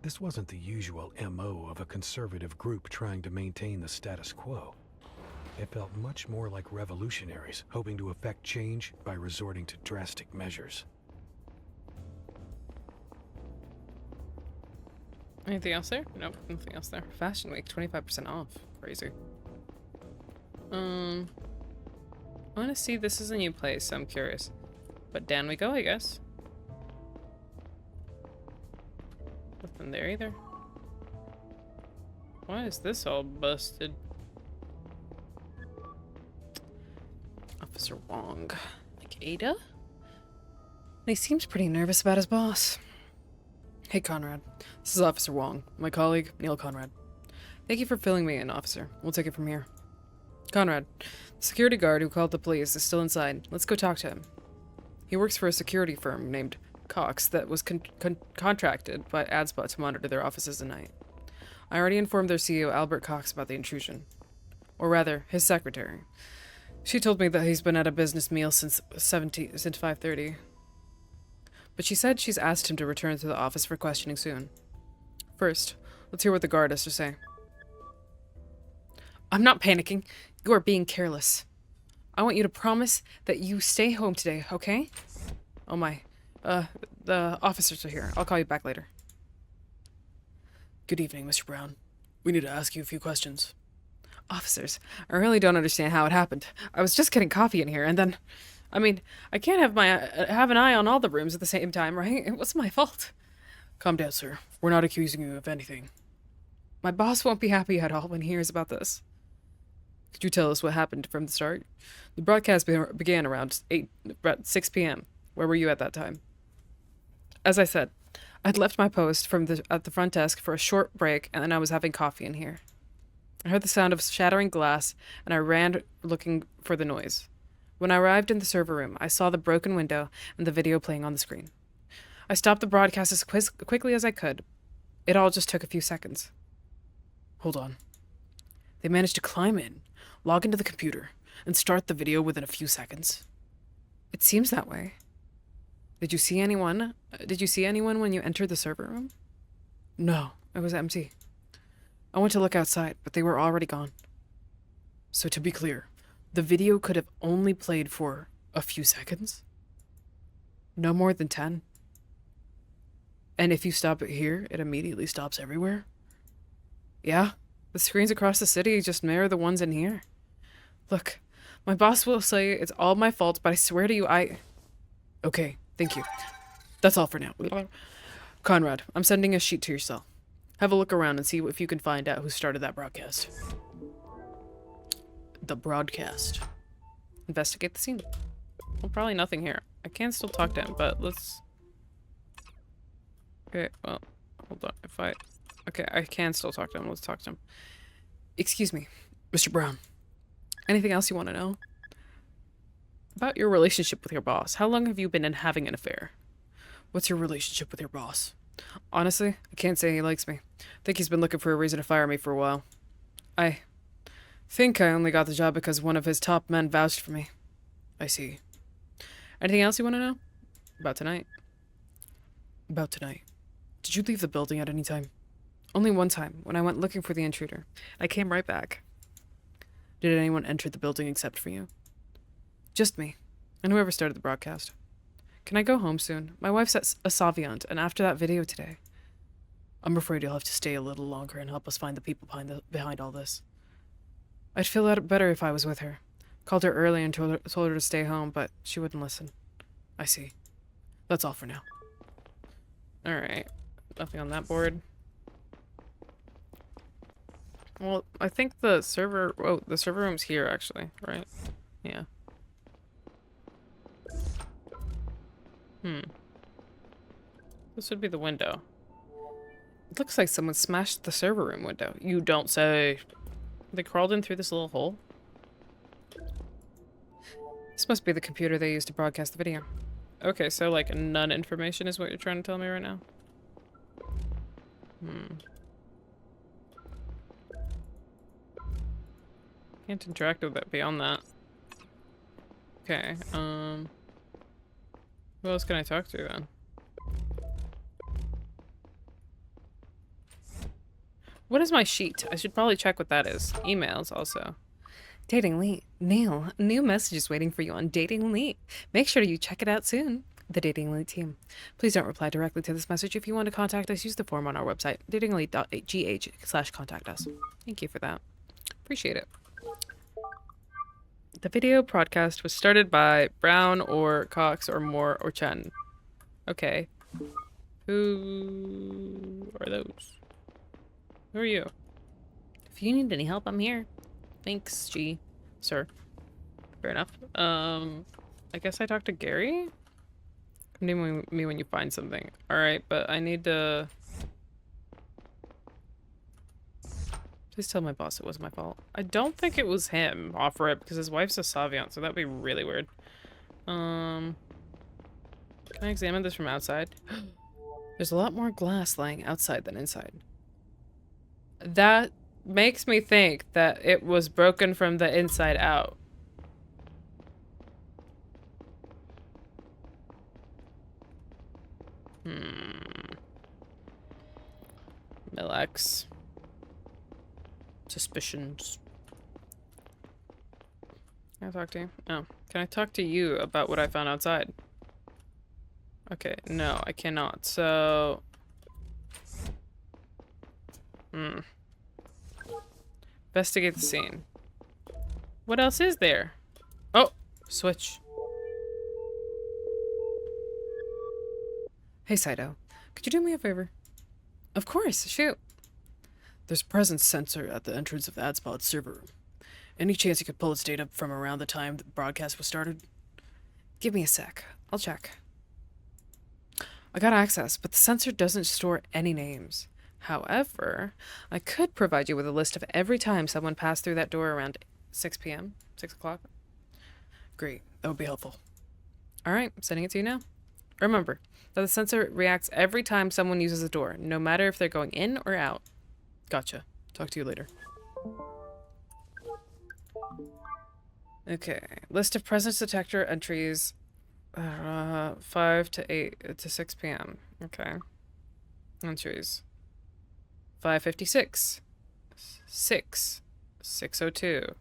C: This wasn't the usual MO of a conservative group trying to maintain the status quo. It felt much more like revolutionaries hoping to effect change by resorting to drastic measures.
B: Anything else there? Nope, nothing else there. Fashion Week, 25% off. Crazy. I want to see. This is a new place. So I'm curious. But down we go, I guess.
D: in there either. Why is this all busted? Officer Wong. Like Ada?
B: He seems pretty nervous about his boss.
D: Hey, Conrad. This is Officer Wong, my colleague, Neil Conrad. Thank you for filling me in, officer. We'll take it from here. Conrad, the security guard who called the police is still inside. Let's go talk to him. He works for a security firm named Cox that was contracted by ADSPA to monitor their offices at night. I already informed their CEO, Albert Cox, about the intrusion. Or rather, his secretary. She told me that he's been at a business meal since 5:30. But she said she's asked him to return to the office for questioning soon. First, let's hear what the guard has to say. I'm not panicking. You are being careless. I want you to promise that you stay home today, okay? Oh my. The officers are here. I'll call you back later. Good evening, Mr. Brown. We need to ask you a few questions. Officers, I really don't understand how it happened. I was just getting coffee in here, and then... I mean, I can't have an eye on all the rooms at the same time, right? It was my fault. Calm down, sir. We're not accusing you of anything. My boss won't be happy at all when he hears about this. Could you tell us what happened from the start? The broadcast began around 6 p.m. Where were you at that time? As I said, I'd left my post at the front desk for a short break, and then I was having coffee in here. I heard the sound of shattering glass, and I ran looking for the noise. When I arrived in the server room, I saw the broken window and the video playing on the screen. I stopped the broadcast as quickly as I could. It all just took a few seconds. Hold on. They managed to climb in, log into the computer, and start the video within a few seconds. It seems that way. Did you see anyone? When you entered the server room? No, it was empty. I went to look outside, but they were already gone. So to be clear, the video could have only played for a few seconds? No more than 10? And if you stop it here, it immediately stops everywhere? Yeah, the screens across the city just mirror the ones in here. Look, my boss will say it's all my fault, but I swear to you, Okay, thank you. That's all for now. Conrad, I'm sending a sheet to your cell. Have a look around and see if you can find out who started that broadcast. The broadcast. Investigate the scene. Well, probably nothing here. I can still talk to him, but let's... Okay, well, hold on. Okay, I can still talk to him. Let's talk to him. Excuse me, Mr. Brown. Anything else you want to know? About your relationship with your boss. How long have you been having an affair? What's your relationship with your boss? Honestly, I can't say he likes me. I think he's been looking for a reason to fire me for a while. I think I only got the job because one of his top men vouched for me. I see. Anything else you want to know? About tonight? About tonight. Did you leave the building at any time? Only one time, when I went looking for the intruder. I came right back. Did anyone enter the building except for you? Just me, and whoever started the broadcast. Can I go home soon? My wife's at a Saviant, and after that video today. I'm afraid you'll have to stay a little longer and help us find the people behind all this. I'd feel better if I was with her. Called her early and told her to stay home, but she wouldn't listen. I see. That's all for now. Alright. Nothing on that board. Well, I think the server... Oh, the server room's here, actually, right? Yeah. This would be the window. It looks like someone smashed the server room window. You don't say. They crawled in through this little hole. This must be the computer they used to broadcast the video. Okay, so like none information is what you're trying to tell me right now? Can't interact with it beyond that. Okay, who else can I talk to then? What is my sheet? I should probably check what that is. Emails also. Dating Elite. Neil, new messages waiting for you on Dating Elite. Make sure you check it out soon. The Dating Elite team. Please don't reply directly to this message. If you want to contact us, use the form on our website, datingelite.gh/contact us. Thank you for that. Appreciate it. The video broadcast was started by Brown or Cox or Moore or Chen. Okay. Who are those? Who are you? If you need any help, I'm here. Thanks, G. Sir. Fair enough. I guess I talked to Gary? Come to me when you find something. Alright, but I need to... Please tell my boss it was my fault. I don't think it was him off rip, because his wife's a Saviant, so that'd be really weird. Can I examine this from outside? There's a lot more glass lying outside than inside. That makes me think that it was broken from the inside out. Millex. Suspicions. Can I talk to you? Oh. Can I talk to you about what I found outside? Okay, no, I cannot. So... Investigate the scene. What else is there? Oh! Switch. Hey, Saito. Could you do me a favor? Of course, shoot.
A: There's a presence sensor at the entrance of the AdSpot's server room. Any chance you could pull its data from around the time the broadcast was started?
D: Give me a sec. I'll check. I got access, but the sensor doesn't store any names. However, I could provide you with a list of every time someone passed through that door around 6 p.m., 6 o'clock.
A: Great, that would be helpful.
D: Alright, I'm sending it to you now. Remember that the sensor reacts every time someone uses the door, no matter if they're going in or out.
A: Gotcha. Talk to you later.
D: Okay, list of presence detector entries 5 to 8 to 6 p.m. Okay. Entries 5:56, 6:02.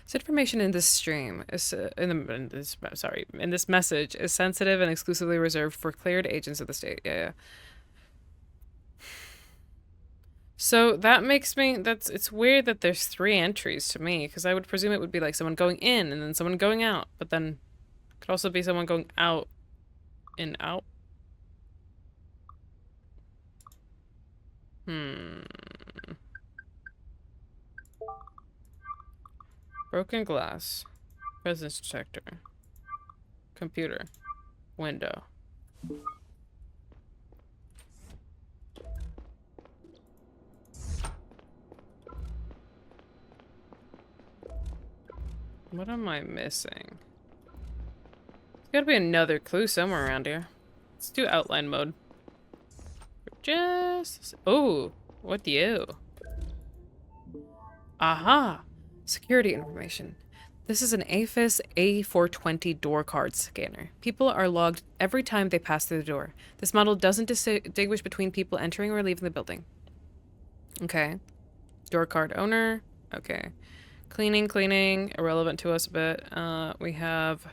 D: This information in this stream is in this message is sensitive and exclusively reserved for cleared agents of the state. Yeah. So that makes me, it's weird that there's 3 entries to me, because I would presume it would be like someone going in and then someone going out, but then it could also be someone going out, in, out. Broken glass, presence detector, computer, window. What am I missing? There's gotta be another clue somewhere around here. Let's do outline mode. Oh, what do you? Aha! Security information. This is an AFIS A420 door card scanner. People are logged every time they pass through the door. This model doesn't distinguish between people entering or leaving the building. Okay. Door card owner. Okay. Cleaning, irrelevant to us a bit. We have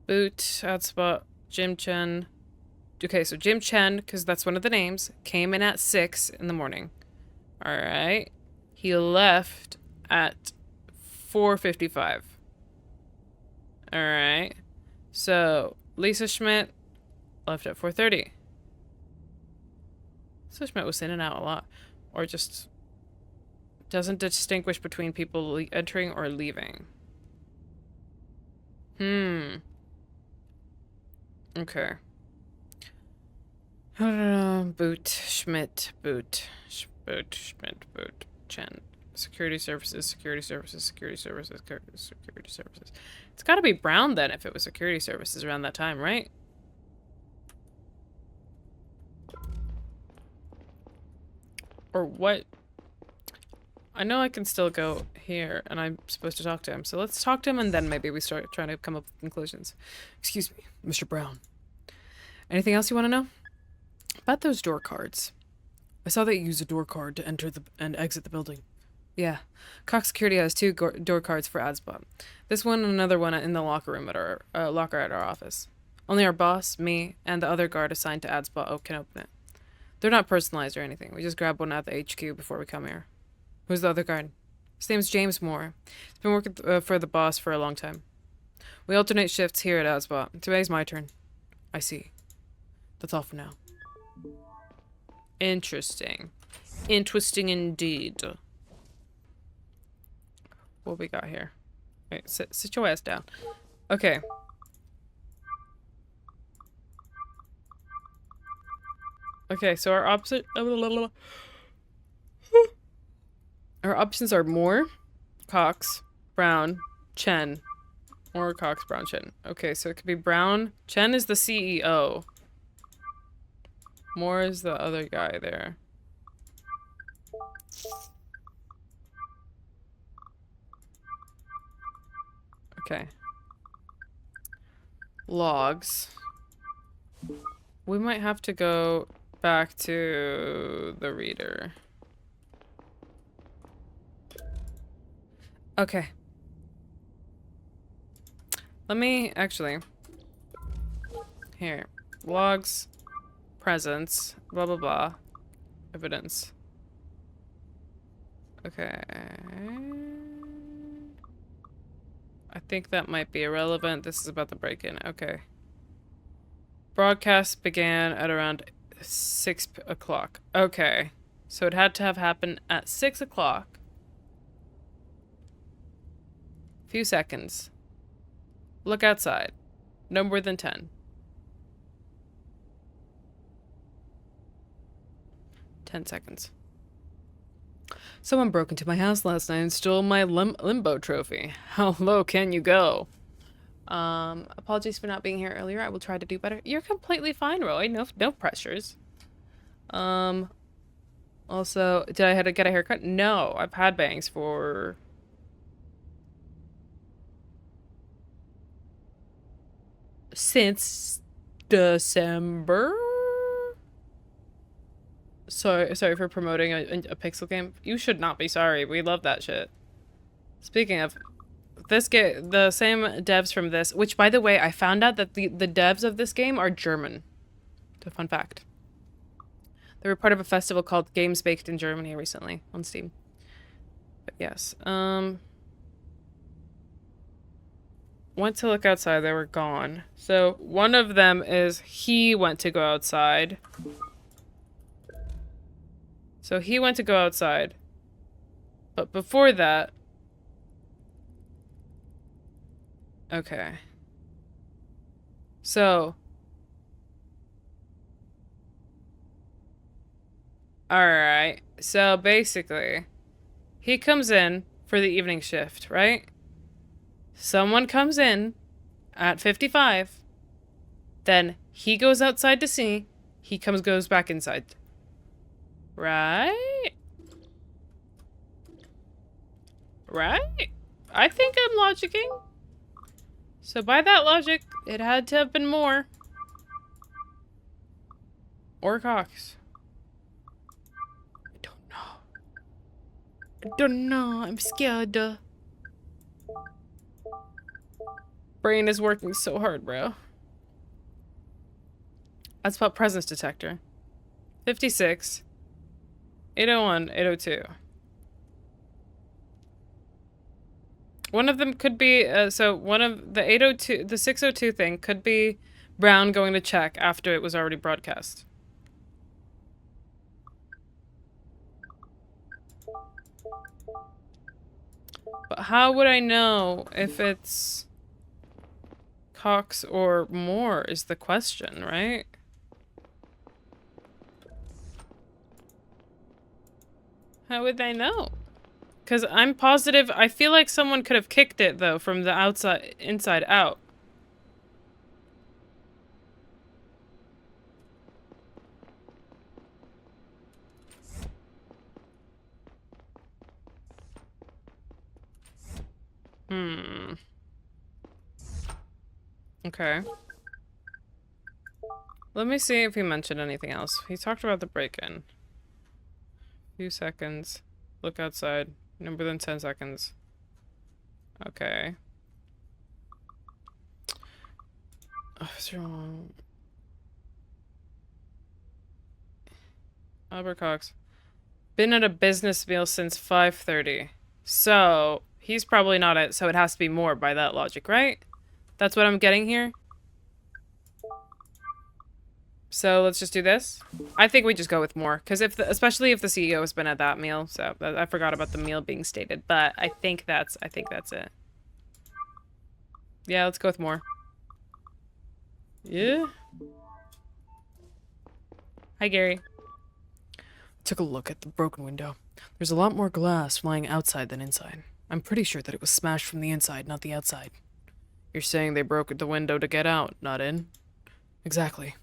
D: Boot, AdSpot, Jim Chen. Okay, so Jim Chen, because that's one of the names, came in at 6 in the morning. Alright. He left at 4:55. Alright. So, Lisa Schmidt left at 4:30. Lisa Schmidt was in and out a lot. Or just... doesn't distinguish between people entering or leaving. Okay. Boot, Schmidt, Boot, Schmidt, Boot, Chen. Security services. It's gotta be Brown then if it was security services around that time, right? Or what? I know I can still go here, and I'm supposed to talk to him. So let's talk to him, and then maybe we start trying to come up with conclusions.
A: Excuse me, Mr. Brown.
D: Anything else you want to know?
A: About those door cards. I saw that you use a door card to enter and exit the building.
D: Yeah. Cox Security has 2 door cards for AdSpot. This one and another one in the locker room at our locker at our office. Only our boss, me, and the other guard assigned to AdSpot can open it. They're not personalized or anything. We just grab one at the HQ before we come here. Who's the other guard? His name's James Moore. He's been working for the boss for a long time. We alternate shifts here at Asbot. Today's my turn. I see. That's all for now. Interesting. Interesting indeed. What we got here? Wait, sit your ass down. Okay. Okay, so our our options are Moore, Cox, Brown, Chen. Moore, Cox, Brown, Chen. Okay, so it could be Brown. Chen is the CEO. Moore is the other guy there. Okay. Logs. We might have to go back to the reader. Okay. Let me actually. Here. Logs. Presence. Blah blah blah. Evidence. Okay. I think that might be irrelevant. This is about the break-in. Okay. Broadcast began at around 6 o'clock. Okay. So it had to have happened at 6 o'clock. Few seconds. Look outside. No more than 10. 10 seconds. Someone broke into my house last night and stole my limbo trophy. How low can you go? Apologies for not being here earlier. I will try to do better. You're completely fine, Roy. No pressures. Also, did I have to get a haircut? No, I've had bangs for... since December? Sorry for promoting a pixel game. You should not be sorry. We love that shit. Speaking of, this game, the same devs from this, which by the way, I found out that the devs of this game are German. It's a fun fact. They were part of a festival called Games Baked in Germany recently on Steam. But yes, went to look outside. They were gone. So one of them is he went to go outside. So he went to go outside. But before that... Okay. So... Alright. So basically, he comes in for the evening shift, right? Someone comes in at 55. Then he goes outside to see. He goes back inside. Right? Right? I think I'm logicking. So by that logic, it had to have been Moore. Or Cox. I don't know. I don't know. I'm scared. Brain is working so hard, bro. That's about presence detector. 56. 801, 802. One of them could be, so one of the 802, the 602 thing could be Brown going to check after it was already broadcast. But how would I know if it's Cox or Moore is the question, right? How would they know? Because I'm positive, I feel like someone could have kicked it, though, from the outside, inside out. Okay. Let me see if he mentioned anything else. He talked about the break-in. Few seconds. Look outside. No more than 10 seconds. Okay. Oh, what's wrong? Albert Cox. Been at a business meal since 5:30. So, he's probably not at, so it has to be Moore by that logic, right? That's what I'm getting here. So let's just do this. I think we just go with more, because especially if the CEO has been at that meal. So I forgot about the meal being stated, but I think that's it. Yeah, let's go with more. Yeah. Hi, Gary.
A: Took a look at the broken window. There's a lot more glass lying outside than inside. I'm pretty sure that it was smashed from the inside, not the outside. You're saying they broke the window to get out, not in? Exactly.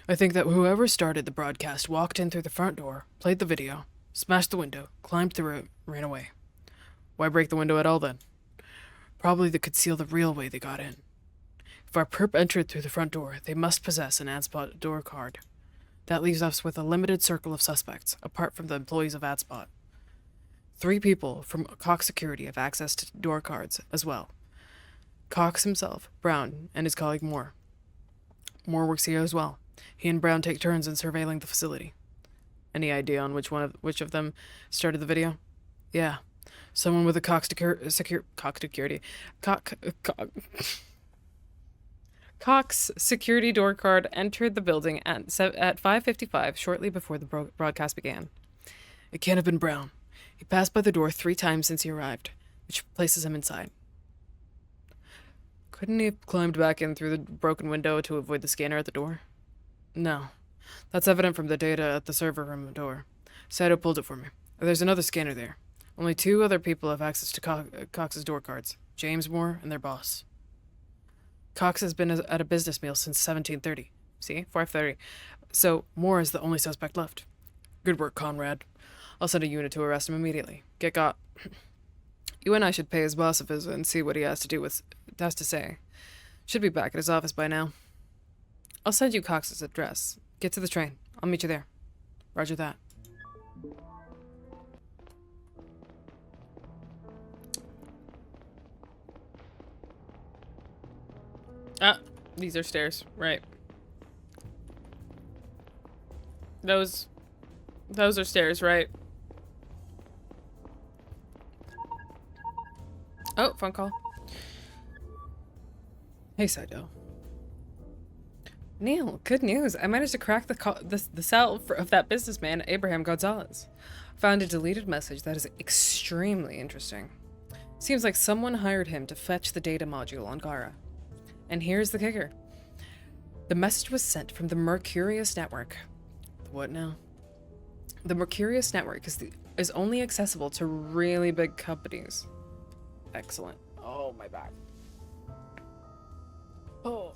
A: I think that whoever started the broadcast walked in through the front door, played the video, smashed the window, climbed through it, ran away. Why break the window at all then? Probably to conceal the real way they got in. If our perp entered through the front door, they must possess an AdSpot door card. That leaves us with a limited circle of suspects, apart from the employees of AdSpot. 3 people from Cox Security have access to door cards as well. Cox himself, Brown, and his colleague Moore. Moore works here as well. He and Brown take turns in surveilling the facility. Any idea on which of them started the video? Yeah, someone with a Cox
D: security door card entered the building at 5:55, shortly before the broadcast began.
A: It can't have been Brown. He passed by the door 3 times since he arrived, which places him inside. Couldn't he have climbed back in through the broken window to avoid the scanner at the door? No. That's evident from the data at the server room door. Saito pulled it for me. There's another scanner there. Only 2 other people have access to Cox's door cards. James Moore and their boss. Cox has been at a business meal since 17:30. See? 5:30. So Moore is the only suspect left. Good work, Conrad. I'll send a unit to arrest him immediately. Get got. You and I should pay his boss a visit and see what he has to say. Should be back at his office by now. I'll send you Cox's address. Get to the train. I'll meet you there. Roger that.
D: Ah, these are stairs. Right. Those are stairs, right? Oh, phone call.
A: Hey, Saito.
D: Neil, good news. I managed to crack the cell of that businessman, Abraham Gonzalez. Found a deleted message that is extremely interesting. Seems like someone hired him to fetch the data module on Gara. And here's the kicker. The message was sent from the Mercurius network.
A: What now?
D: The Mercurius network is only accessible to really big companies. Excellent. Oh, my back. Oh.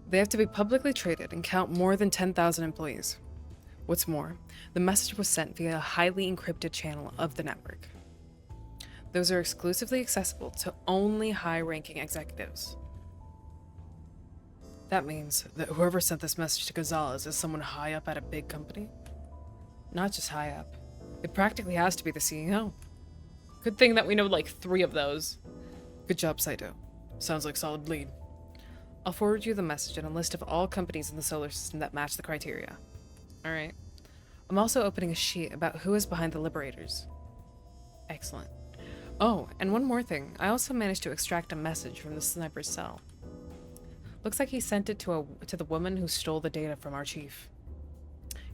D: They have to be publicly traded and count more than 10,000 employees. What's more, the message was sent via a highly encrypted channel of the network. Those are exclusively accessible to only high-ranking executives.
A: That means that whoever sent this message to Gonzalez is someone high up at a big company?
D: Not just high up. It practically has to be the CEO. Good thing that we know like 3 of those.
A: Good job, Saito. Sounds like solid lead.
D: I'll forward you the message and a list of all companies in the solar system that match the criteria. Alright. I'm also opening a sheet about who is behind the Liberators. Excellent. Oh, and one more thing. I also managed to extract a message from the sniper's cell. Looks like he sent it to the woman who stole the data from our chief.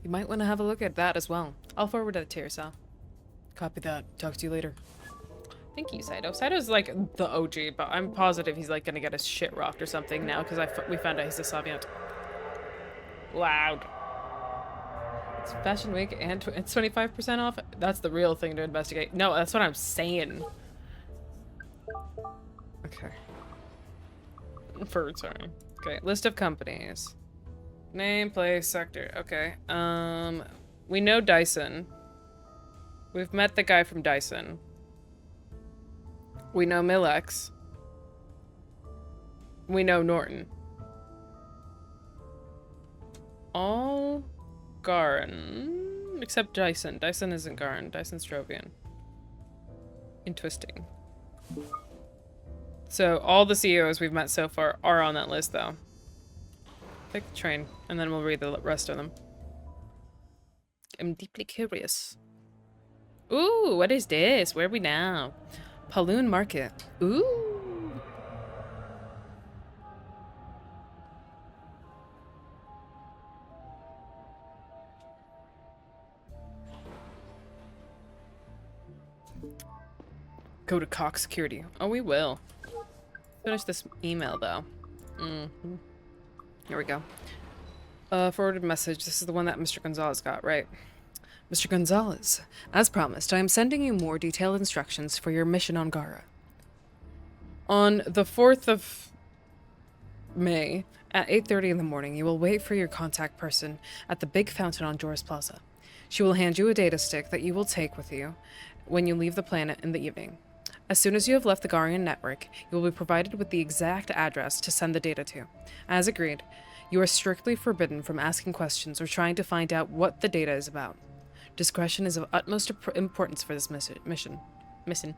D: You might want to have a look at that as well. I'll forward it to your cell.
A: Copy that. Talk to you later.
D: Thank you, Saito. Saito's like the OG, but I'm positive he's like gonna get his shit rocked or something now because we found out he's a Soviet. Loud. It's Fashion Week and it's 25% off. That's the real thing to investigate. No, that's what I'm saying. Okay. Sorry. Okay, list of companies. Name, place, sector. Okay. We know Dyson. We've met the guy from Dyson. We know Millex. We know Norton. All Garin. Except Dyson. Dyson isn't Garin. Dyson's Drovian. Interesting. So all the CEOs we've met so far are on that list, though. Take the train, and then we'll read the rest of them. I'm deeply curious. Ooh, what is this? Where are we now? Paloon Market. Ooh. Go to Cox Security. Oh, we will. Finish this email, though. Here we go. Forwarded message. This is the one that Mr. Gonzalez got, right? Mr. Gonzalez, as promised, I am sending you more detailed instructions for your mission on Gara. On the 4th of May, at 8:30 in the morning, you will wait for your contact person at the big fountain on Joris Plaza. She will hand you a data stick that you will take with you when you leave the planet in the evening. As soon as you have left the Garian network, you will be provided with the exact address to send the data to. As agreed, you are strictly forbidden from asking questions or trying to find out what the data is about. Discretion is of utmost importance for this mission.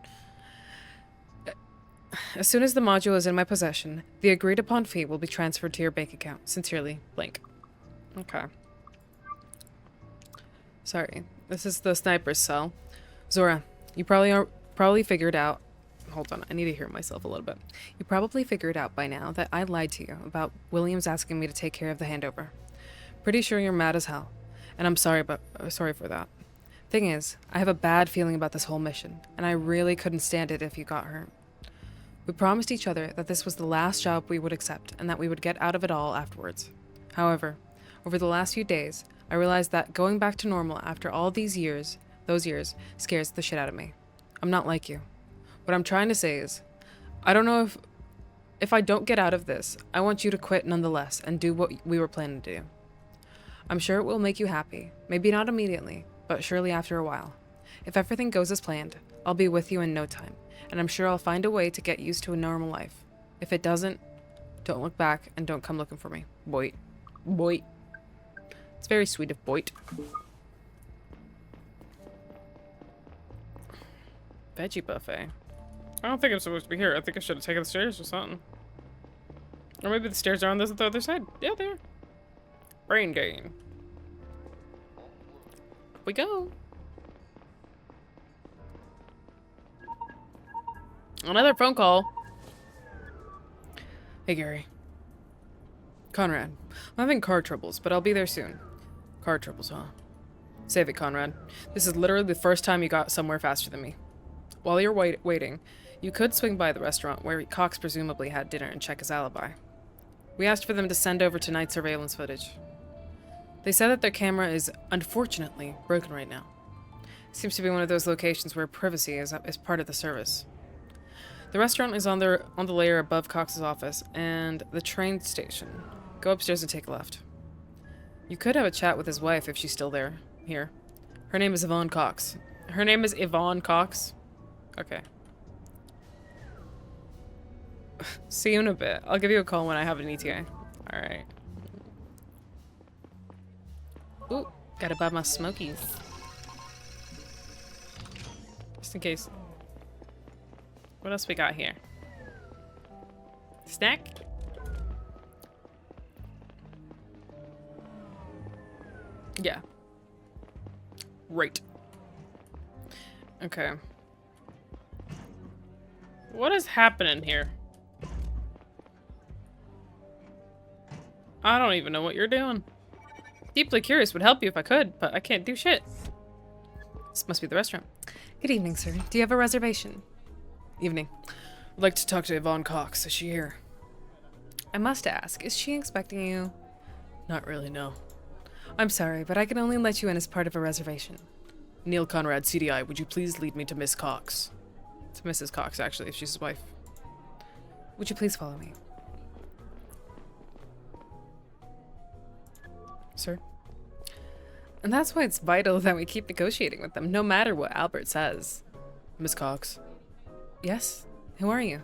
D: As soon as the module is in my possession, the agreed upon fee will be transferred to your bank account. Sincerely, Blank. Okay. Sorry. This is the sniper's cell. Zora, you probably figured out... Hold on, I need to hear myself a little bit. You probably figured out by now that I lied to you about Williams asking me to take care of the handover. Pretty sure you're mad as hell. And I'm sorry for that. Thing is, I have a bad feeling about this whole mission, and I really couldn't stand it if you got hurt. We promised each other that this was the last job we would accept, and that we would get out of it all afterwards. However, over the last few days, I realized that going back to normal after all those years, scares the shit out of me. I'm not like you. What I'm trying to say is, I don't know if I don't get out of this, I want you to quit nonetheless and do what we were planning to do. I'm sure it will make you happy. Maybe not immediately, but surely after a while. If everything goes as planned, I'll be with you in no time, and I'm sure I'll find a way to get used to a normal life. If it doesn't, don't look back and don't come looking for me. Boy. Boy. It's very sweet of Boyd. Veggie buffet. I don't think I'm supposed to be here. I think I should have taken the stairs or something. Or maybe the stairs are on the other side. Yeah, they are. Brain gain. We go. Another phone call. Hey, Gary. Conrad. I'm having car troubles, but I'll be there soon. Car troubles, huh? Save it, Conrad. This is literally the first time you got somewhere faster than me. While you're waiting, you could swing by the restaurant where Cox presumably had dinner and check his alibi. We asked for them to send over tonight's surveillance footage. They said that their camera is, unfortunately, broken right now. Seems to be one of those locations where privacy is part of the service. The restaurant is on the layer above Cox's office, and the train station. Go upstairs and take a left. You could have a chat with his wife if she's still there. Here. Her name is Yvonne Cox. Her name is Yvonne Cox? Okay. See you in a bit. I'll give you a call when I have an ETA. Alright. Ooh, gotta buy my smokies. Just in case. What else we got here? Snack? Yeah. Right. Okay. What is happening here? I don't even know what you're doing. Deeply curious would help you if I could, but I can't do shit. This must be the restaurant.
B: Good evening, sir. Do you have a reservation?
A: Evening. I'd like to talk to Yvonne Cox. Is she here?
B: I must ask, is she expecting you?
A: Not really, no.
B: I'm sorry, but I can only let you in as part of a reservation.
A: Neil Conrad, CDI, would you please lead me to Miss Cox? It's Mrs. Cox, actually, if she's his wife.
B: Would you please follow me?
A: Sir?
B: And that's why it's vital that we keep negotiating with them, no matter what Albert says.
A: Miss Cox?
B: Yes? Who are you?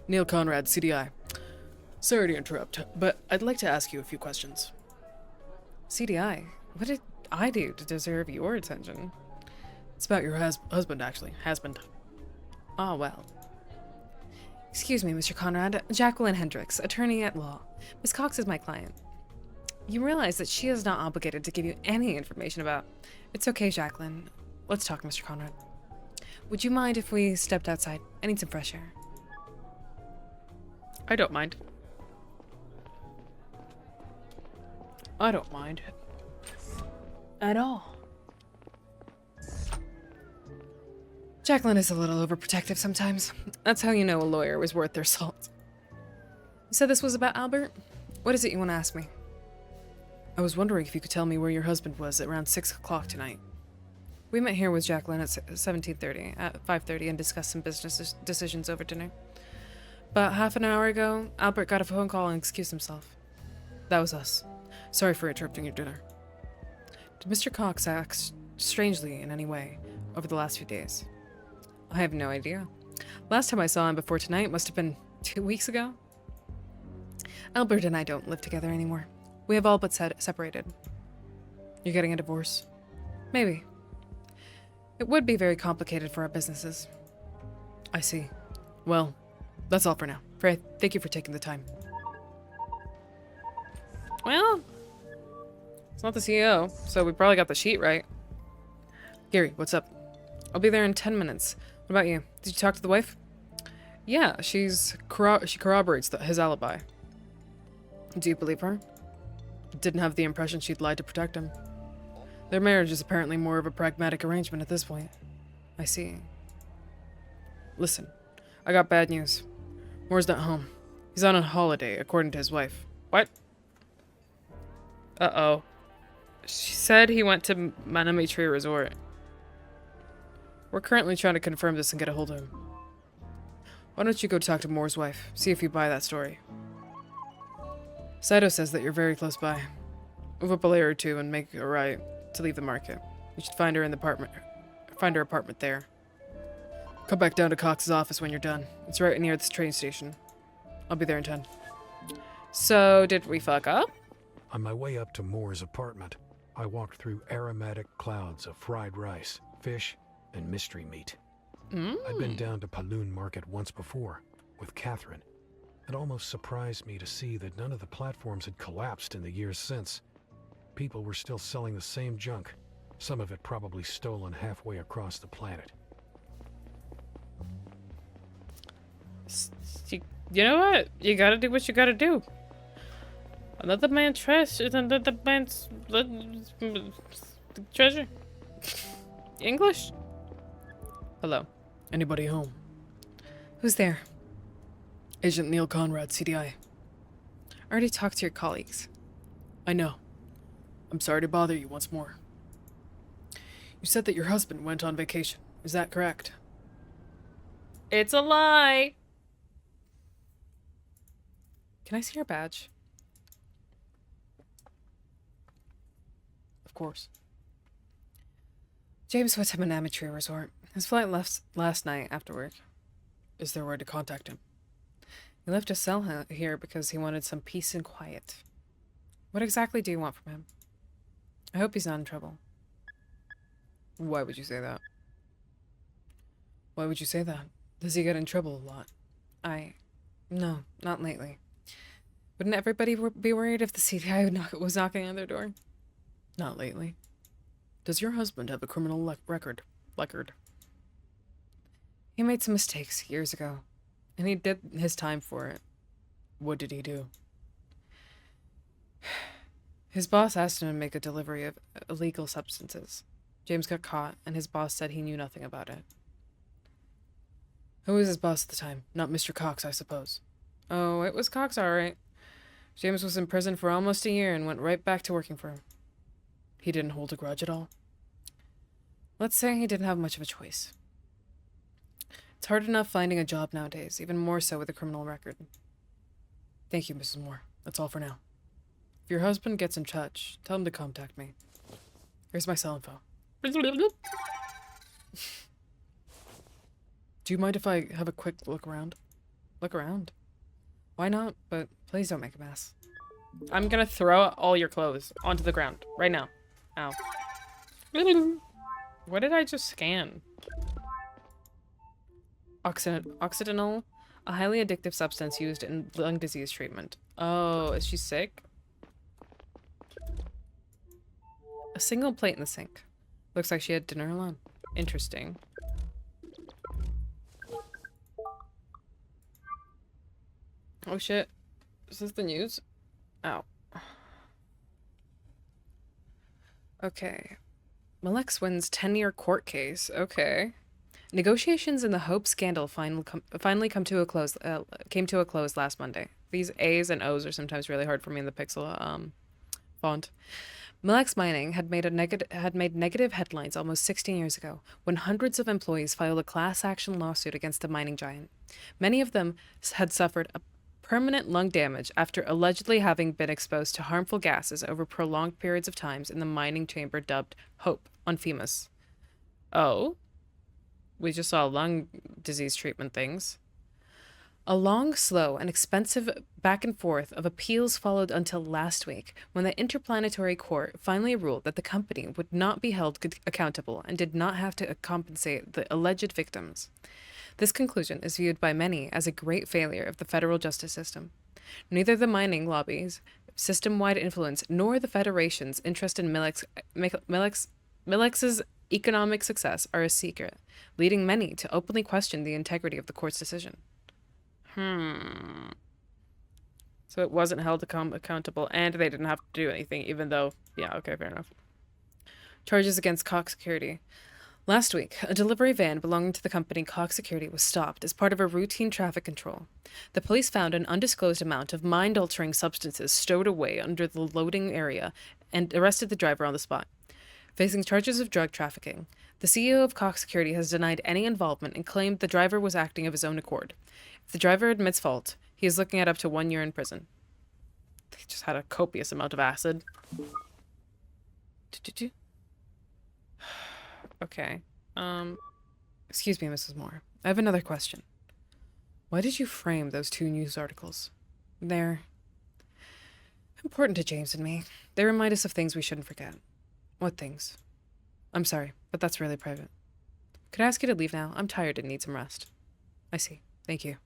A: Neil Conrad, CDI. Sorry to interrupt, but I'd like to ask you a few questions.
B: CDI? What did I do to deserve your attention?
A: It's about your husband, actually. Husband.
B: Ah, well. Excuse me, Mr. Conrad. Jacqueline Hendricks, attorney at law. Miss Cox is my client. You realize that she is not obligated to give you any information about... It's okay, Jacqueline. Let's talk, Mr. Conrad. Would you mind if we stepped outside? I need some fresh air.
A: I don't mind. I don't mind. At all.
D: Jacqueline is a little overprotective sometimes. That's how you know a lawyer was worth their salt. You said this was about Albert? What is it you want to ask me?
A: I was wondering if you could tell me where your husband was at around 6 o'clock tonight.
D: We met here with Jacqueline at 17:30, at 5:30, and discussed some business decisions over dinner. About half an hour ago, Albert got a phone call and excused himself. That was us.
A: Sorry for interrupting your dinner.
D: Did Mr. Cox act strangely in any way over the last few days? I have no idea. Last time I saw him before tonight must have been 2 weeks ago. Albert and I don't live together anymore. We have all but separated.
A: You're getting a divorce?
D: Maybe. It would be very complicated for our businesses.
A: I see. Well, that's all for now. Thank you for taking the time.
D: Well, it's not the CEO, so we probably got the sheet right.
A: Gary, what's up?
D: I'll be there in 10 minutes. What about you? Did you talk to the wife?
A: Yeah, she corroborates his alibi.
D: Do you believe her?
A: Didn't have the impression she'd lied to protect him. Their marriage is apparently more of a pragmatic arrangement at this point.
D: I see.
A: Listen, I got bad news. Moore's not home. He's on a holiday, according to his wife.
D: What? Uh-oh. She said he went to Manami Tree Resort.
A: We're currently trying to confirm this and get a hold of him. Why don't you go talk to Moore's wife, see if you buy that story. Saito says that you're very close by. Move up a layer or two and make a right to leave the market. You should find her in the apartment. Find her apartment there. Come back down to Cox's office when you're done. It's right near this train station. I'll be there in 10.
D: So, did we fuck up?
C: On my way up to Moore's apartment, I walked through aromatic clouds of fried rice, fish, and mystery meat. I'd been down to Paloon Market once before, with Catherine. It almost surprised me to see that none of the platforms had collapsed in the years since. People were still selling the same junk, some of it probably stolen halfway across the planet.
D: You know what? You gotta do what you gotta do. Another man's trash is another man's treasure. English?
A: Hello. Anybody home?
D: Who's there?
A: Agent Neil Conrad, CDI.
D: I already talked to your colleagues.
A: I know. I'm sorry to bother you once more. You said that your husband went on vacation. Is that correct?
D: It's a lie.
A: Can I see your badge? Of course.
D: James went to Manami Tree Resort. His flight left last night after work.
A: Is there a way to contact him?
D: He left his cell here because he wanted some peace and quiet. What exactly do you want from him? I hope he's not in trouble.
A: Why would you say that? Why would you say that? Does he get in trouble a lot?
D: No, not lately. Wouldn't everybody be worried if the CDI was knocking on their door?
A: Not lately. Does your husband have a criminal record?
D: He made some mistakes years ago, and he did his time for it.
A: What did he do?
D: His boss asked him to make a delivery of illegal substances. James got caught, and his boss said he knew nothing about it.
A: Who was his boss at the time? Not Mr. Cox, I suppose.
D: Oh, it was Cox, all right. James was in prison for almost a year and went right back to working for him.
A: He didn't hold a grudge at all?
D: Let's say he didn't have much of a choice. It's hard enough finding a job nowadays, even more so with a criminal record.
A: Thank you, Mrs. Moore. That's all for now. If your husband gets in touch, tell him to contact me. Here's my cell info. Do you mind if I have a quick look around?
D: Look around? Why not? But please don't make a mess. I'm gonna throw all your clothes onto the ground right now. Ow. What did I just scan? Oxidinol, a highly addictive substance used in lung disease treatment. Oh, is she sick? A single plate in the sink. Looks like she had dinner alone. Interesting. Oh shit. Is this the news? Ow. Okay. Malex wins 10-year court case. Okay. Negotiations in the Hope scandal finally came to a close last Monday. These A's and O's are sometimes really hard for me in the Pixel font. Milex Mining had made negative headlines almost 16 years ago when hundreds of employees filed a class action lawsuit against the mining giant. Many of them had suffered a permanent lung damage after allegedly having been exposed to harmful gases over prolonged periods of times in the mining chamber dubbed Hope on FEMA's. Oh? We just saw lung disease treatment things. A long, slow, and expensive back and forth of appeals followed until last week, when the Interplanetary Court finally ruled that the company would not be held accountable and did not have to compensate the alleged victims. This conclusion is viewed by many as a great failure of the federal justice system. Neither the mining lobbies, system-wide influence, nor the Federation's interest in Milex's economic success are a secret, leading many to openly question the integrity of the court's decision. So it wasn't held accountable, and they didn't have to do anything, even though... Yeah, okay, fair enough. Charges against Cox Security. Last week, a delivery van belonging to the company Cox Security was stopped as part of a routine traffic control. The police found an undisclosed amount of mind-altering substances stowed away under the loading area and arrested the driver on the spot. Facing charges of drug trafficking, the CEO of Cox Security has denied any involvement and claimed the driver was acting of his own accord. If the driver admits fault, he is looking at up to 1 year in prison. They just had a copious amount of acid. Okay. Excuse me, Mrs. Moore. I have another question. Why did you frame those 2 news articles? They're important to James and me. They remind us of things we shouldn't forget. What things? I'm sorry, but that's really private. Could I ask you to leave now? I'm tired and need some rest. I see. Thank you.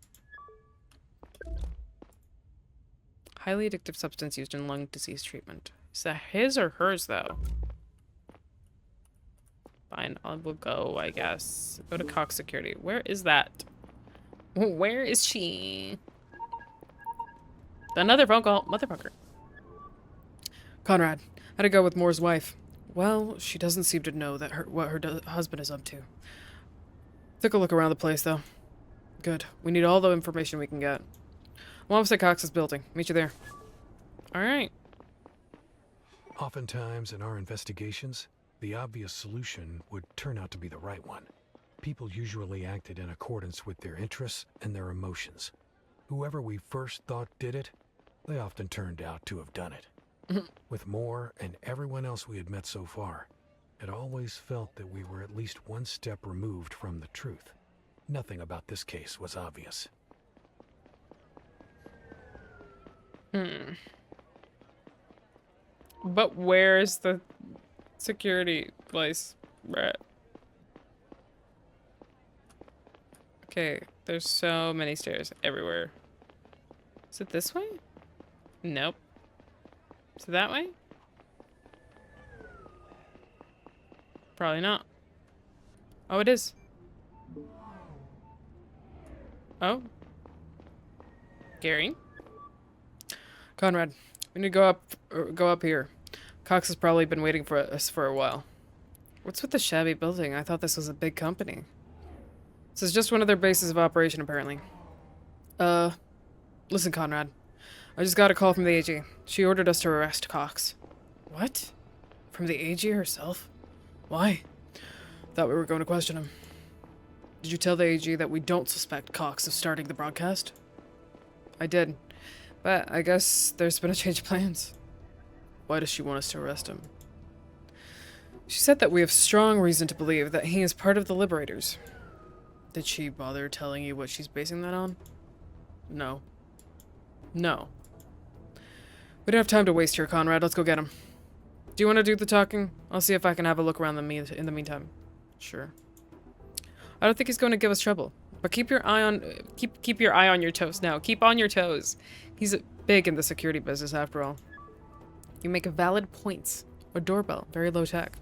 D: Highly addictive substance used in lung disease treatment. Is that his or hers, though? Fine, I will go, I guess. Go to Cox Security. Where is that? Where is she? Another phone call. Motherfucker.
A: Conrad, how'd it go with Moore's wife? Well, she doesn't seem to know that what her husband is up to. Took a look around the place, though. Good. We need all the information we can get. I'm opposite Cox's building. Meet you there.
D: Alright.
C: Oftentimes in our investigations, the obvious solution would turn out to be the right one. People usually acted in accordance with their interests and their emotions. Whoever we first thought did it, they often turned out to have done it. With Moore and everyone else we had met so far, it always felt that we were at least one step removed from the truth. Nothing about this case was obvious.
D: But where's the security place, Brett? Okay, there's so many stairs everywhere. Is it this way? Nope. Is it that way? Probably not. Oh, it is. Oh. Gary?
A: Conrad, we need to go up here. Cox has probably been waiting for us for a while.
D: What's with the shabby building? I thought this was a big company.
A: This is just one of their bases of operation, apparently. Listen, Conrad. I just got a call from the AG. She ordered us to arrest Cox.
D: What?
A: From the AG herself? Why? Thought we were going to question him. Did you tell the AG that we don't suspect Cox of starting the broadcast?
D: I did. But I guess there's been a change of plans.
A: Why does she want us to arrest him? She said that we have strong reason to believe that he is part of the Liberators. Did she bother telling you what she's basing that on? No. No. We don't have time to waste here, Conrad. Let's go get him. Do you want to do the talking? I'll see if I can have a look around in the meantime.
D: Sure. I don't think he's going to give us trouble. But keep your eye on keep your eye on your toes now. Keep on your toes. He's big in the security business after all. You make valid points. A doorbell, very low tech.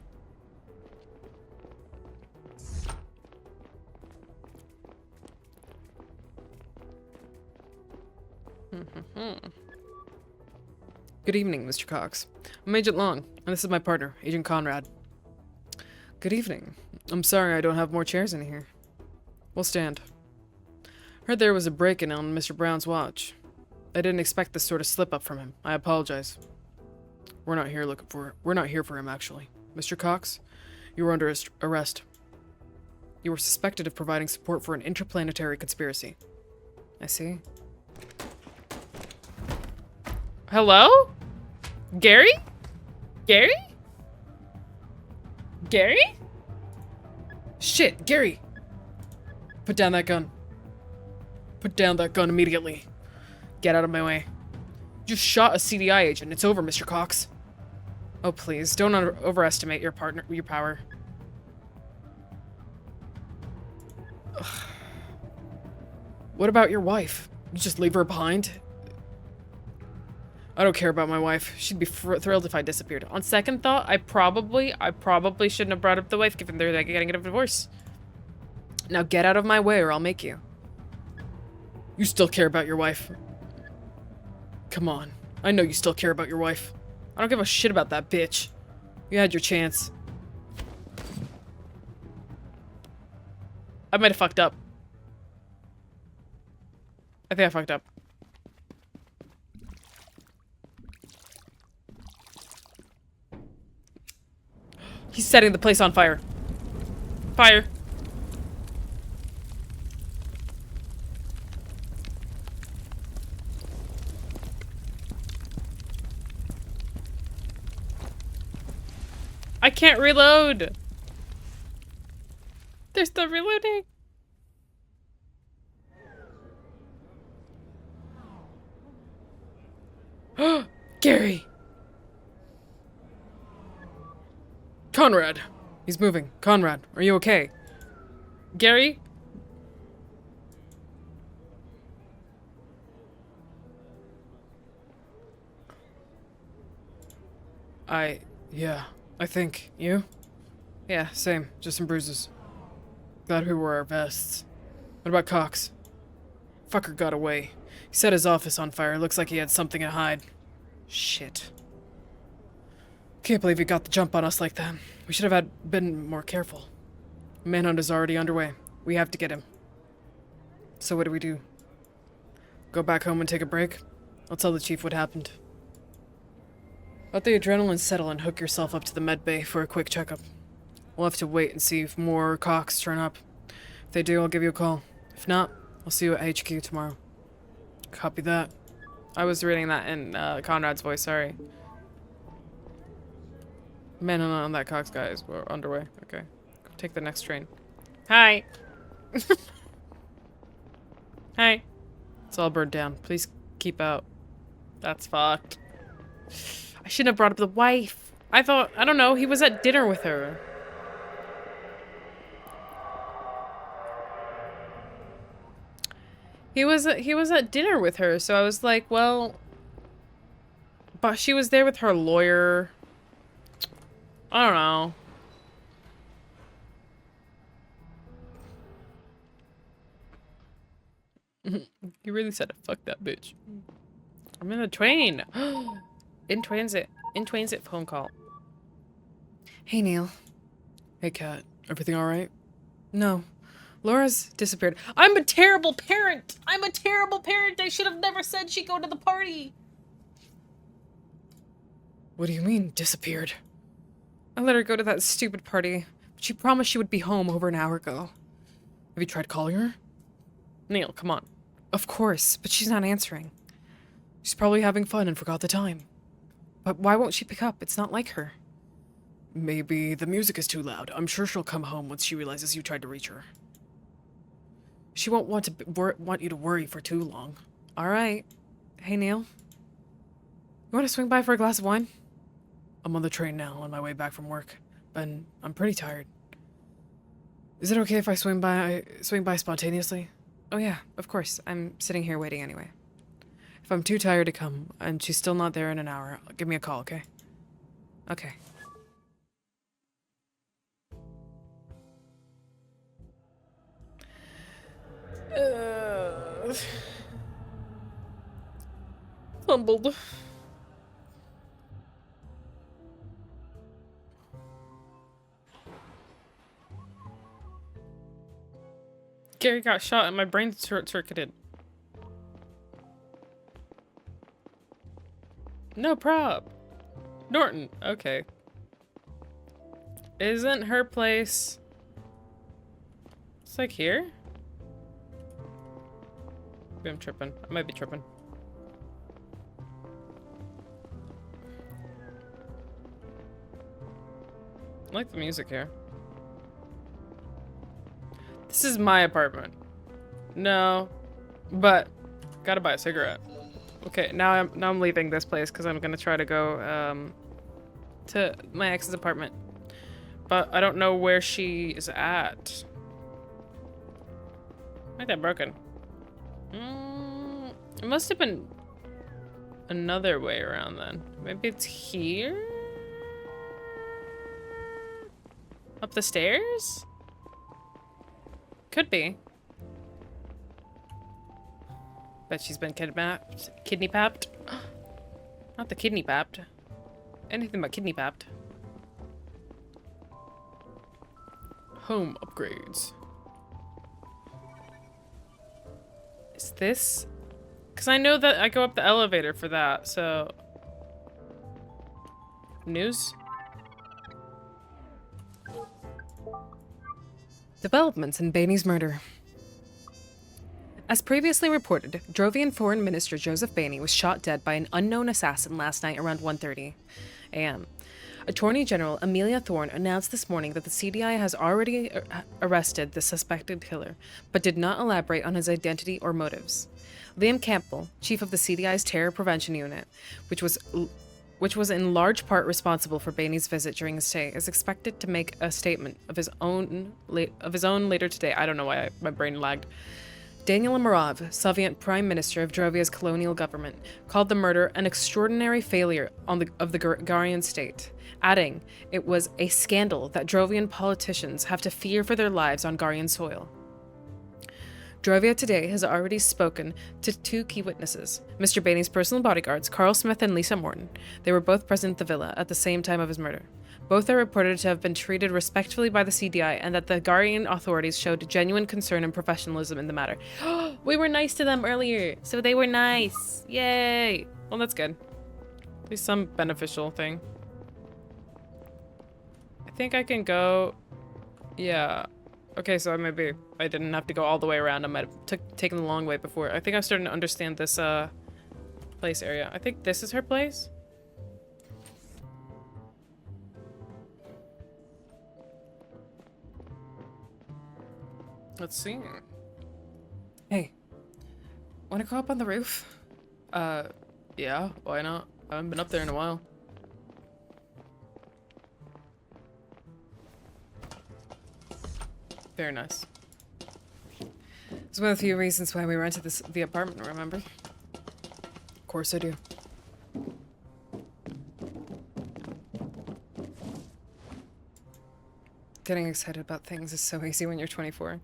A: Good evening, Mr. Cox. I'm Agent Long, and this is my partner, Agent Conrad.
D: Good evening.
A: I'm sorry I don't have more chairs in here. We'll stand. Heard there was a break-in on Mr. Brown's watch. I didn't expect this sort of slip-up from him. I apologize. We're not here for him, actually. Mr. Cox, you were under arrest. You were suspected of providing support for an interplanetary conspiracy.
D: I see. Hello? Gary? Gary? Gary?
A: Shit, Gary! Put down that gun. Put down that gun immediately. Get out of my way. You shot a CDI agent. It's over, Mr. Cox.
D: Oh, please, don't overestimate your power.
A: Ugh. What about your wife? You just leave her behind? I don't care about my wife. She'd be thrilled if I disappeared.
D: On second thought, I probably shouldn't have brought up the wife, given they're getting a divorce.
A: Now get out of my way or I'll make you. You still care about your wife. Come on. I know you still care about your wife. I don't give a shit about that bitch. You had your chance.
D: I might have fucked up. I think I fucked up. He's setting the place on fire. Fire. I can't reload. There's the reloading.
A: Gary! Conrad! He's moving. Conrad, are you okay?
D: Gary?
A: Yeah, I think. You? Yeah, same. Just some bruises. Glad we wore our vests. What about Cox? Fucker got away. He set his office on fire. Looks like he had something to hide. Shit. Can't believe he got the jump on us like that. We should have been more careful. Manhunt is already underway. We have to get him. So what do we do? Go back home and take a break? I'll tell the chief what happened. Let the adrenaline settle and hook yourself up to the med bay for a quick checkup. We'll have to wait and see if more Cox turn up. If they do, I'll give you a call. If not, I'll see you at HQ tomorrow. Copy that.
D: I was reading that in Conrad's voice, sorry.
A: Manhunt on that Cox guy is underway. Okay. Go take the next train.
D: Hi. Hi.
A: It's all burned down. Please keep out.
D: That's fucked. I shouldn't have brought up the wife. I don't know, he was at dinner with her. He was at dinner with her, so I was like, well, but she was there with her lawyer. I don't know.
A: You really said it. Fuck that bitch.
D: I'm in the train. In transit phone call.
B: Hey, Neil.
A: Hey, Kat. Everything alright?
B: No. Laura's disappeared.
D: I'm a terrible parent! I'm a terrible parent! I should have never said she'd go to the party!
A: What do you mean, disappeared?
B: I let her go to that stupid party, but she promised she would be home over an hour ago.
A: Have you tried calling her?
D: Neil, come on.
B: Of course, but she's not answering.
A: She's probably having fun and forgot the time.
B: But why won't she pick up? It's not like her.
A: Maybe the music is too loud. I'm sure she'll come home once she realizes you tried to reach her. She won't want you to worry for too long.
B: All right. Hey, Neil. You want to swing by for a glass of wine?
A: I'm on the train now, on my way back from work. Ben, I'm pretty tired. Is it okay if I swing by spontaneously?
B: Oh yeah, of course. I'm sitting here waiting anyway.
A: If I'm too tired to come, and she's still not there in an hour, give me a call, okay?
B: Okay.
A: Fumbled.
D: Gary got shot and my brain short-circuited. No prob. Norton. Okay. Isn't her place... It's like here? Maybe I'm tripping. I might be tripping. I like the music here. This is my apartment. No. But gotta buy a cigarette. Okay, now I'm leaving this place because I'm gonna try to go to my ex's apartment. But I don't know where she is at. Ain't that broken? It must have been another way around then. Maybe it's here? Up the stairs? Could be. Bet she's been kidnapped. Kidney-papped? Not the kidney-papped. Anything but kidney-papped.
A: Home upgrades.
D: Is this? Because I know that I go up the elevator for that, so... News?
B: Developments in Bainey's murder. As previously reported, Drovian Foreign Minister Joseph Bainey was shot dead by an unknown assassin last night around 1:30 a.m. Attorney General Amelia Thorne announced this morning that the CDI has already arrested the suspected killer, but did not elaborate on his identity or motives. Liam Campbell, chief of the CDI's Terror Prevention Unit, which was in large part responsible for Bainey's visit during his stay, is expected to make a statement of his own later today. I don't know why my brain lagged. Daniel Amarov, Soviet Prime Minister of Drovia's colonial government, called the murder an extraordinary failure of the Garian state, adding it was a scandal that Drovian politicians have to fear for their lives on Garian soil. Drovia today has already spoken to two key witnesses, Mr. Bainey's personal bodyguards, Carl Smith and Lisa Morton. They were both present at the villa at the same time of his murder. Both are reported to have been treated respectfully by the CDI and that the Garian authorities showed genuine concern and professionalism in the matter. We were nice to them earlier, so they were nice. Yay! Well, that's good. At least some beneficial thing. I think I can go... Yeah. Okay, so maybe I didn't have to go all the way around. I might have taken the long way before. I think I'm starting to understand this place area. I think this is her place. Let's see. Hey, wanna go up on the roof?
A: Yeah, why not? I haven't been up there in a while.
D: Very nice.
B: It's one of the few reasons why we rented the apartment, remember?
A: Of course I do.
B: Getting excited about things is so easy when you're 24.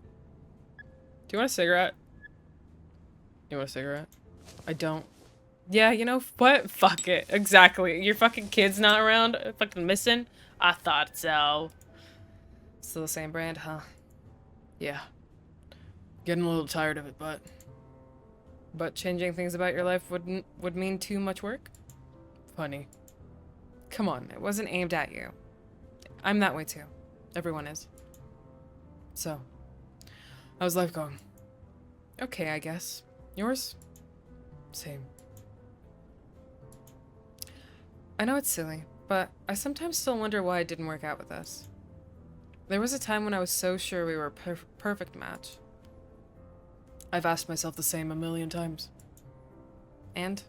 D: Do you want a cigarette?
A: You want a cigarette?
D: I don't. Yeah, you know what? Fuck it. Exactly. Your fucking kid's not around? Fucking missing? I thought so.
B: Still the same brand, huh?
A: Yeah. Getting a little tired of it,
B: But changing things about your life would mean too much work?
A: funny.
B: Come on, it wasn't aimed at you. I'm that way too. Everyone is.
A: So, how's life going?
B: Okay, I guess.
A: Yours? Same.
B: I know it's silly, but I sometimes still wonder why it didn't work out with us. There was a time when I was so sure we were a perfect match.
A: I've asked myself the same a million times.
B: And?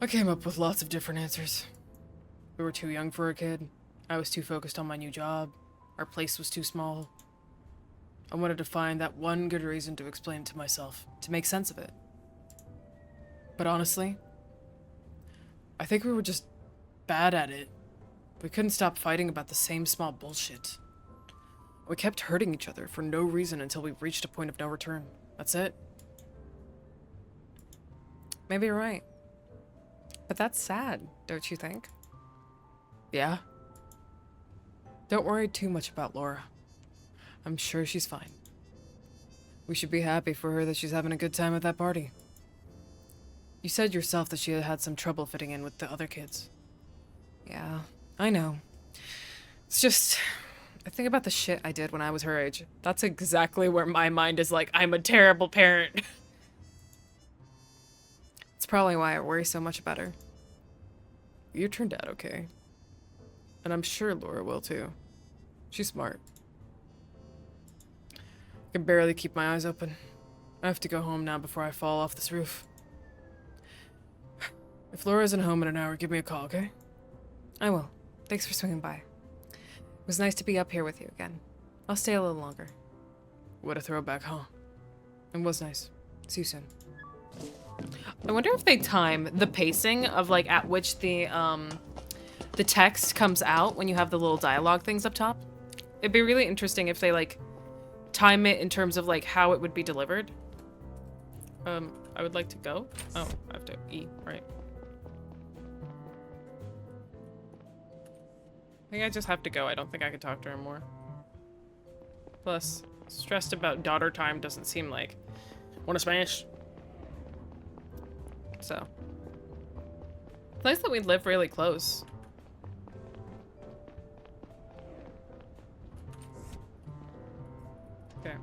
A: I came up with lots of different answers. We were too young for a kid. I was too focused on my new job. Our place was too small. I wanted to find that one good reason to explain it to myself, to make sense of it. But honestly, I think we were just bad at it. We couldn't stop fighting about the same small bullshit. We kept hurting each other for no reason until we reached a point of no return. That's it.
B: Maybe you're right. But that's sad, don't you think?
A: Yeah? Don't worry too much about Laura.
D: I'm sure she's fine. We should be happy for her that she's having a good time at that party. You said yourself that she had some trouble fitting in with the other kids. Yeah, I know. It's just, I think about the shit I did when I was her age. That's exactly where my mind is like, I'm a terrible parent. It's probably why I worry so much about her. You turned out okay. And I'm sure Laura will too. She's smart. I can barely keep my eyes open. I have to go home now before I fall off this roof. If Laura isn't home in an hour, give me a call, okay? I will. Thanks for swinging by. It was nice to be up here with you again. I'll stay a little longer. What a throwback, huh? It was nice. See you soon. I wonder if they time the pacing of like at which the text comes out when you have the little dialogue things up top. It'd be really interesting if they like time it in terms of like how it would be delivered. I would like to go. Oh, I have to eat, right? I think I just have to go. I don't think I can talk to her more. Plus, stressed about daughter time doesn't seem like wanna smash. So. It's nice that we live really close. Okay.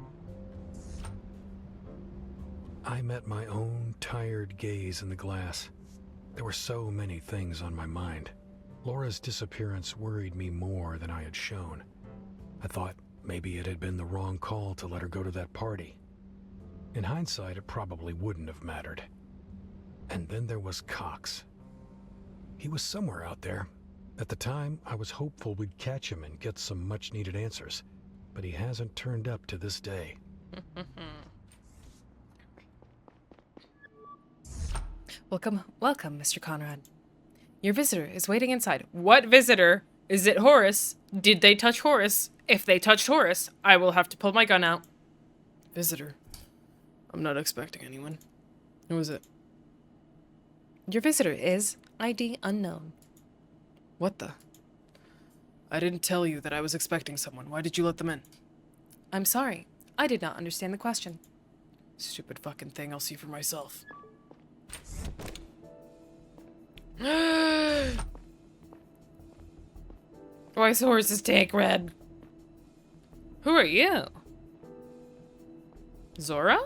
C: I met my own tired gaze in the glass. There were so many things on my mind. Laura's disappearance worried me more than I had shown. I thought maybe it had been the wrong call to let her go to that party. In hindsight, it probably wouldn't have mattered. And then there was Cox. He was somewhere out there. At the time, I was hopeful we'd catch him and get some much-needed answers, but he hasn't turned up to this day.
D: Welcome, Mr. Conrad. Your visitor is waiting inside. What visitor? Is it Horace? Did they touch Horace? If they touched Horace, I will have to pull my gun out.
A: Visitor? I'm not expecting anyone. Who is it?
D: Your visitor is ID unknown.
A: What the? I didn't tell you that I was expecting someone. Why did you let them in?
D: I'm sorry. I did not understand the question.
A: Stupid fucking thing. I'll see for myself.
D: Why is Horace's tank red? Who are you? Zora?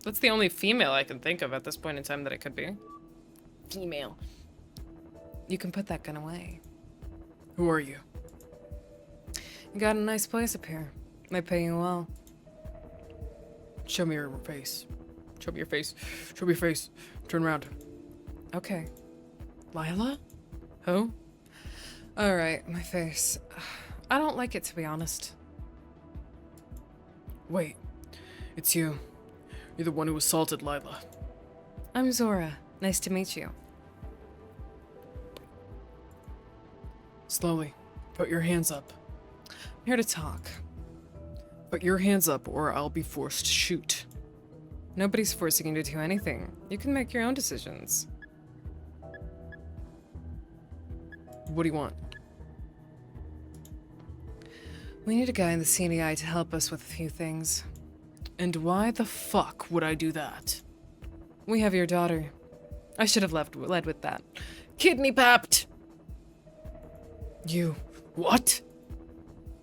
D: That's the only female I can think of at this point in time that it could be. Female. You can put that gun away.
A: Who are you?
D: You got a nice place up here. They pay you well.
A: Show me your face. Show me your face. Show me your face. Turn around.
D: Okay.
A: Lila?
D: Who? Alright, my face. I don't like it, to be honest.
A: Wait. It's you. You're the one who assaulted Lila.
D: I'm Zora. Nice to meet you.
A: Slowly. Put your hands up.
D: I'm here to talk.
A: Put your hands up or I'll be forced to shoot.
D: Nobody's forcing you to do anything. You can make your own decisions.
A: What do you want?
D: We need a guy in the CDI to help us with a few things.
A: And why the fuck would I do that?
D: We have your daughter. I should have led with that.
A: Kidney papped! You... what?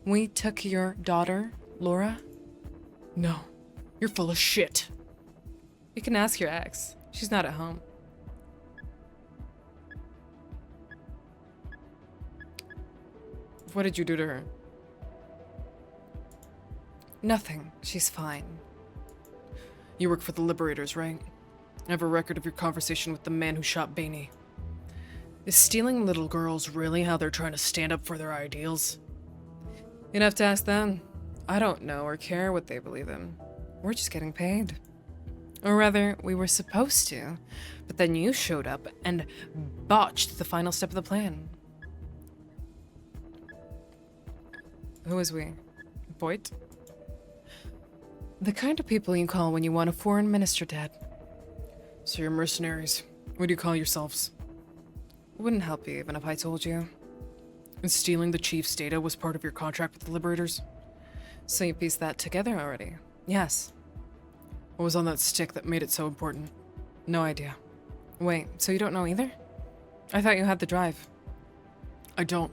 D: We took your daughter, Laura?
A: No. You're full of shit.
D: You can ask your ex. She's not at home.
A: What did you do to her?
D: Nothing. She's fine.
A: You work for the Liberators, right? I have a record of your conversation with the man who shot Bainey. Is stealing little girls really how they're trying to stand up for their ideals?
D: You'd have to ask them. I don't know or care what they believe in. We're just getting paid. Or rather, we were supposed to, but then you showed up and botched the final step of the plan. Who is we? Voight? The kind of people you call when you want a foreign minister dead.
A: So you're mercenaries. What do you call yourselves?
D: Wouldn't help you even if I told you.
A: And stealing the chief's data was part of your contract with the Liberators?
D: So you pieced that together already? Yes.
A: What was on that stick that made it so important?
D: No idea. Wait, so you don't know either? I thought you had the drive.
A: I don't.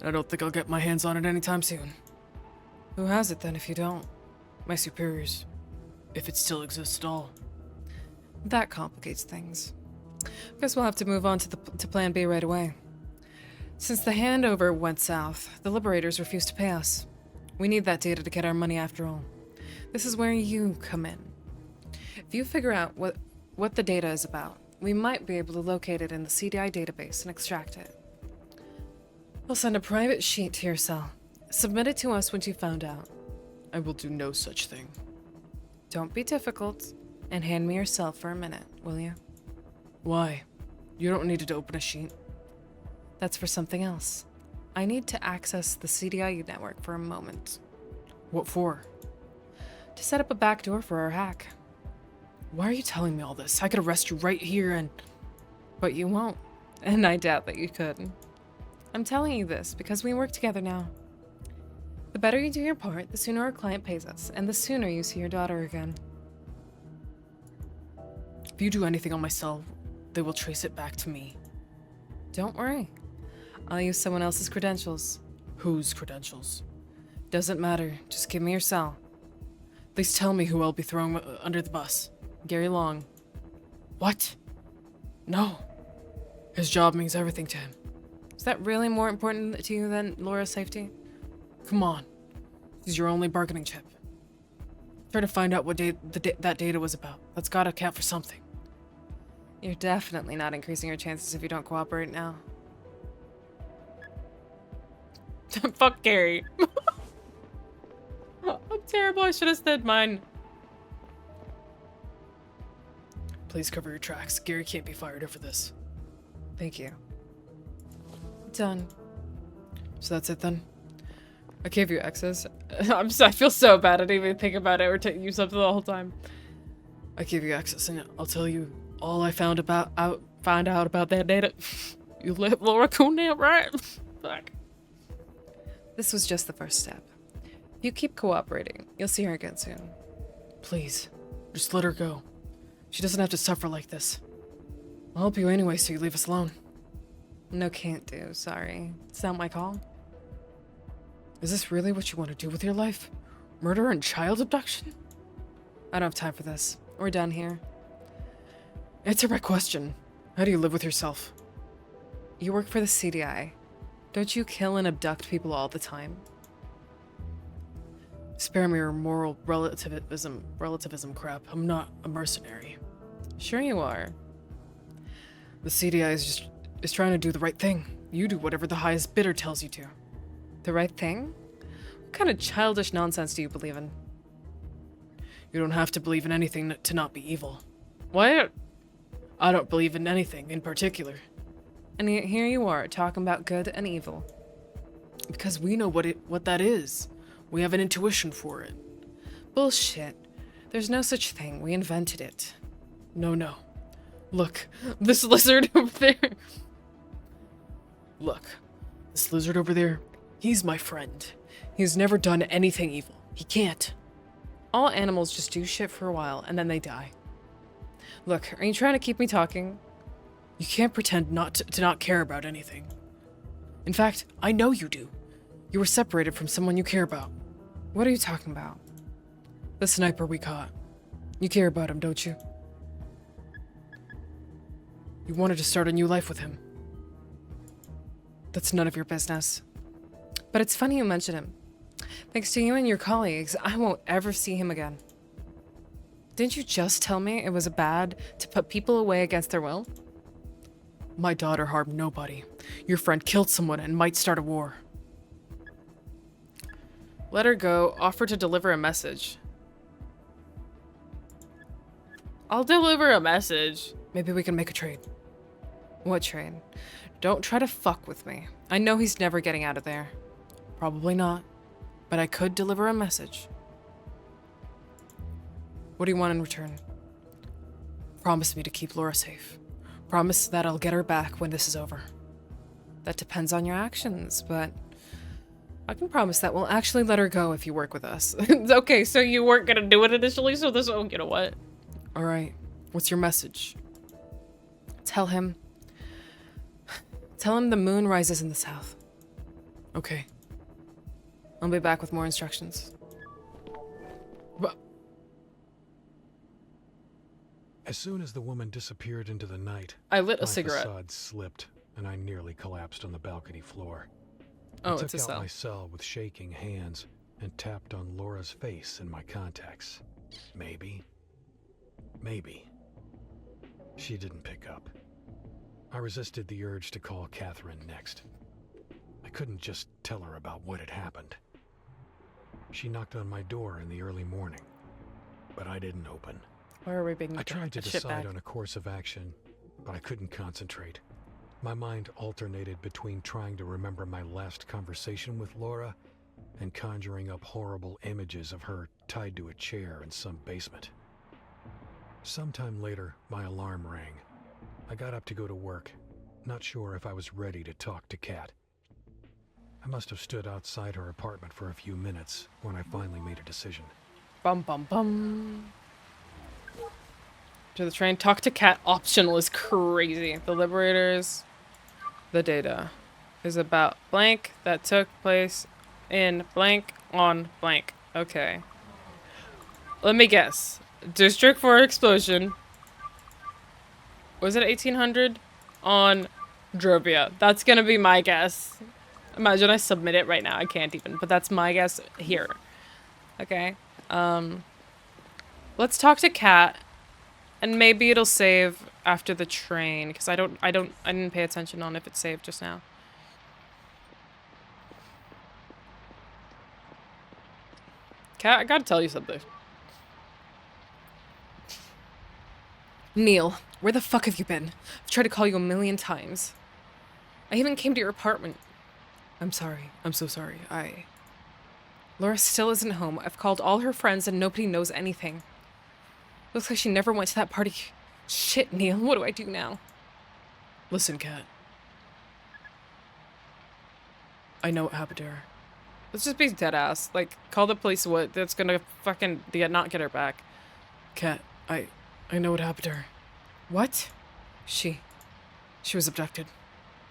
A: And I don't think I'll get my hands on it anytime soon.
D: Who has it then if you don't?
A: My superiors. If it still exists at all.
D: That complicates things. Guess we'll have to move on to Plan B right away. Since the handover went south, the Liberators refused to pay us. We need that data to get our money after all. This is where you come in. If you figure out what the data is about, we might be able to locate it in the CDI database and extract it. I'll send a private sheet to your cell. Submit it to us once you found out.
A: I will do no such thing.
D: Don't be difficult, and hand me your cell for a minute, will you?
A: Why? You don't need to open a sheet.
D: That's for something else. I need to access the CDI network for a moment.
A: What for?
D: To set up a backdoor for our hack.
A: Why are you telling me all this? I could arrest you right here and...
D: But you won't, and I doubt that you could. I'm telling you this because we work together now. The better you do your part, the sooner our client pays us, and the sooner you see your daughter again.
A: If you do anything on my cell, they will trace it back to me.
D: Don't worry. I'll use someone else's credentials.
A: Whose credentials?
D: Doesn't matter. Just give me your cell.
A: Please tell me who I'll be throwing under the bus.
D: Gary Long.
A: What? No. His job means everything to him.
D: Is that really more important to you than Laura's safety?
A: Come on. He's your only bargaining chip. Try to find out what that data was about. That's gotta count for something.
D: You're definitely not increasing your chances if you don't cooperate now. Fuck Gary. I'm terrible. I should have said mine.
A: Please cover your tracks. Gary can't be fired over this.
D: Thank you. Done.
A: So that's it then?
D: I gave you access. I feel so bad. I didn't even think about it or use up the whole time.
A: I gave you access, and I'll tell you all I found out about that data. You let Laura Lacuna, right? Fuck.
D: This was just the first step. If you keep cooperating, you'll see her again soon.
A: Please, just let her go. She doesn't have to suffer like this. I'll help you anyway, so you leave us alone.
D: No, can't do. Sorry. It's not my call.
A: Is this really what you want to do with your life? Murder and child abduction?
D: I don't have time for this. We're done here.
A: Answer my question. How do you live with yourself?
D: You work for the CDI. Don't you kill and abduct people all the time?
A: Spare me your moral relativism crap. I'm not a mercenary.
D: Sure you are.
A: The CDI is trying to do the right thing. You do whatever the highest bidder tells you to.
D: The right thing? What kind of childish nonsense do you believe in?
A: You don't have to believe in anything to not be evil.
D: What?
A: I don't believe in anything in particular.
D: And yet here you are, talking about good and evil.
A: Because we know what that is. We have an intuition for it.
D: Bullshit. There's no such thing. We invented it.
A: No. Look, this lizard over there. Look, this lizard over there, he's my friend. He's never done anything evil. He can't.
D: All animals just do shit for a while, and then they die. Look, are you trying to keep me talking?
A: You can't pretend to not care about anything. In fact, I know you do. You were separated from someone you care about.
D: What are you talking about?
A: The sniper we caught. You care about him, don't you? You wanted to start a new life with him.
D: That's none of your business. But it's funny you mention him. Thanks to you and your colleagues, I won't ever see him again. Didn't you just tell me it was bad to put people away against their will?
A: My daughter harmed nobody. Your friend killed someone and might start a war.
D: Let her go. Offer to deliver a message. I'll deliver a message.
A: Maybe we can make a trade.
D: What trade? Don't try to fuck with me. I know he's never getting out of there.
A: Probably not. But I could deliver a message. What do you want in return? Promise me to keep Laura safe. Promise that I'll get her back when this is over.
D: That depends on your actions, but I can promise that we'll actually let her go if you work with us. Okay, so you weren't gonna do it initially, so this, oh, you know what?
A: All right. What's your message?
D: Tell him the moon rises in the south.
A: Okay.
D: I'll be back with more instructions.
A: But
C: As soon as the woman disappeared into the night,
D: I lit a
C: my
D: cigarette.
C: facade slipped, and I nearly collapsed on the balcony floor.
D: Oh,
C: I
D: it's
C: took
D: a
C: out
D: cell.
C: my cell with shaking hands and tapped on Laura's face in my contacts. Maybe. She didn't pick up. I resisted the urge to call Catherine next. I couldn't just tell her about what had happened. She knocked on my door in the early morning, but I didn't open.
D: Why are we being
C: I tried to
D: a
C: decide
D: shitbag?
C: on a course of action, but I couldn't concentrate. My mind alternated between trying to remember my last conversation with Laura and conjuring up horrible images of her tied to a chair in some basement. Sometime later, my alarm rang. I got up to go to work, not sure if I was ready to talk to Kat. I must have stood outside her apartment for a few minutes when I finally made a decision.
D: Bum bum bum. To the train. Talk to Cat optional is crazy. The Liberators. The data is about blank that took place in blank on blank. Okay. Let me guess. District 4 explosion. Was it 1800? On Drovia. That's gonna be my guess. Imagine I submit it right now. I can't even, but that's my guess here. Okay. Let's talk to Kat, and maybe it'll save after the train, because I didn't pay attention on if it saved just now. Kat, I gotta tell you something.
B: Neil, where the fuck have you been? I've tried to call you a million times. I even came to your apartment.
A: I'm sorry. I'm so sorry.
B: Laura still isn't home. I've called all her friends and nobody knows anything. Looks like she never went to that party. Shit, Neil, what do I do now?
A: Listen, Kat. I know what happened to her.
D: Let's just be dead ass. Like, call the police. What? That's gonna fucking not get her back.
A: Kat, I know what happened to her.
B: What?
A: She was abducted.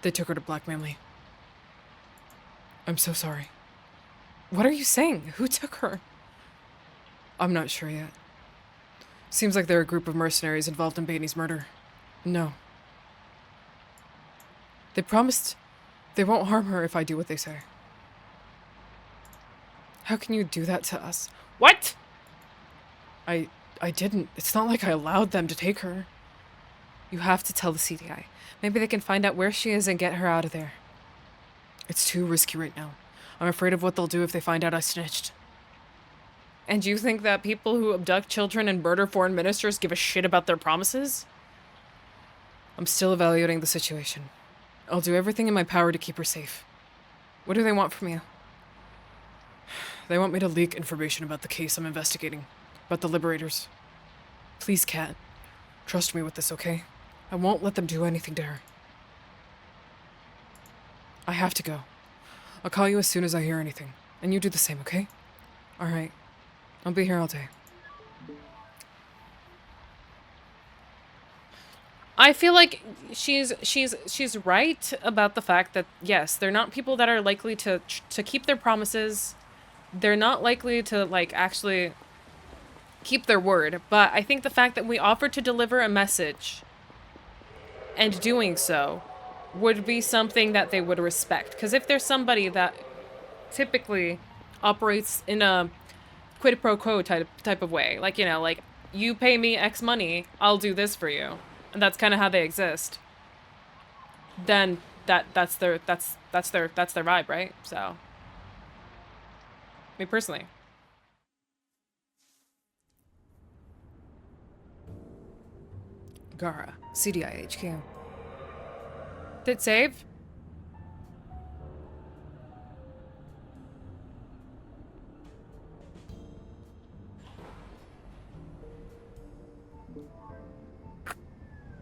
A: They took her to blackmail me. I'm so sorry.
B: What are you saying? Who took her?
A: I'm not sure yet. Seems like they're a group of mercenaries involved in Bainey's murder. No. They promised they won't harm her if I do what they say.
B: How can you do that to us?
D: What?
A: I didn't. It's not like I allowed them to take her.
B: You have to tell the CDI. Maybe they can find out where she is and get her out of there.
A: It's too risky right now. I'm afraid of what they'll do if they find out I snitched.
D: And you think that people who abduct children and murder foreign ministers give a shit about their promises?
A: I'm still evaluating the situation. I'll do everything in my power to keep her safe.
B: What do they want from you?
A: They want me to leak information about the case I'm investigating. About the Liberators. Please, Kat. Trust me with this, okay? I won't let them do anything to her. I have to go. I'll call you as soon as I hear anything. And you do the same, okay? Alright. I'll be here all day.
D: I feel like she's right about the fact that yes, they're not people that are likely to keep their promises. They're not likely to like actually keep their word, but I think the fact that we offered to deliver a message and doing so would be something that they would respect. Because if there's somebody that typically operates in a quid pro quo type of way, like, you know, like, you pay me X money, I'll do this for you, and that's kind of how they exist, then that's their vibe, right? So, me personally.
B: Gara, CDI HQ.
D: Did it save?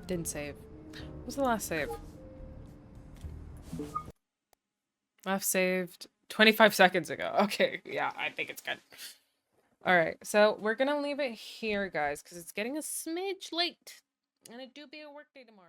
D: Didn't save. What was the last save? Last saved 25 seconds ago. Okay, yeah, I think it's good. All right, so we're gonna leave it here, guys, because it's getting a smidge late, and it do be a work day tomorrow.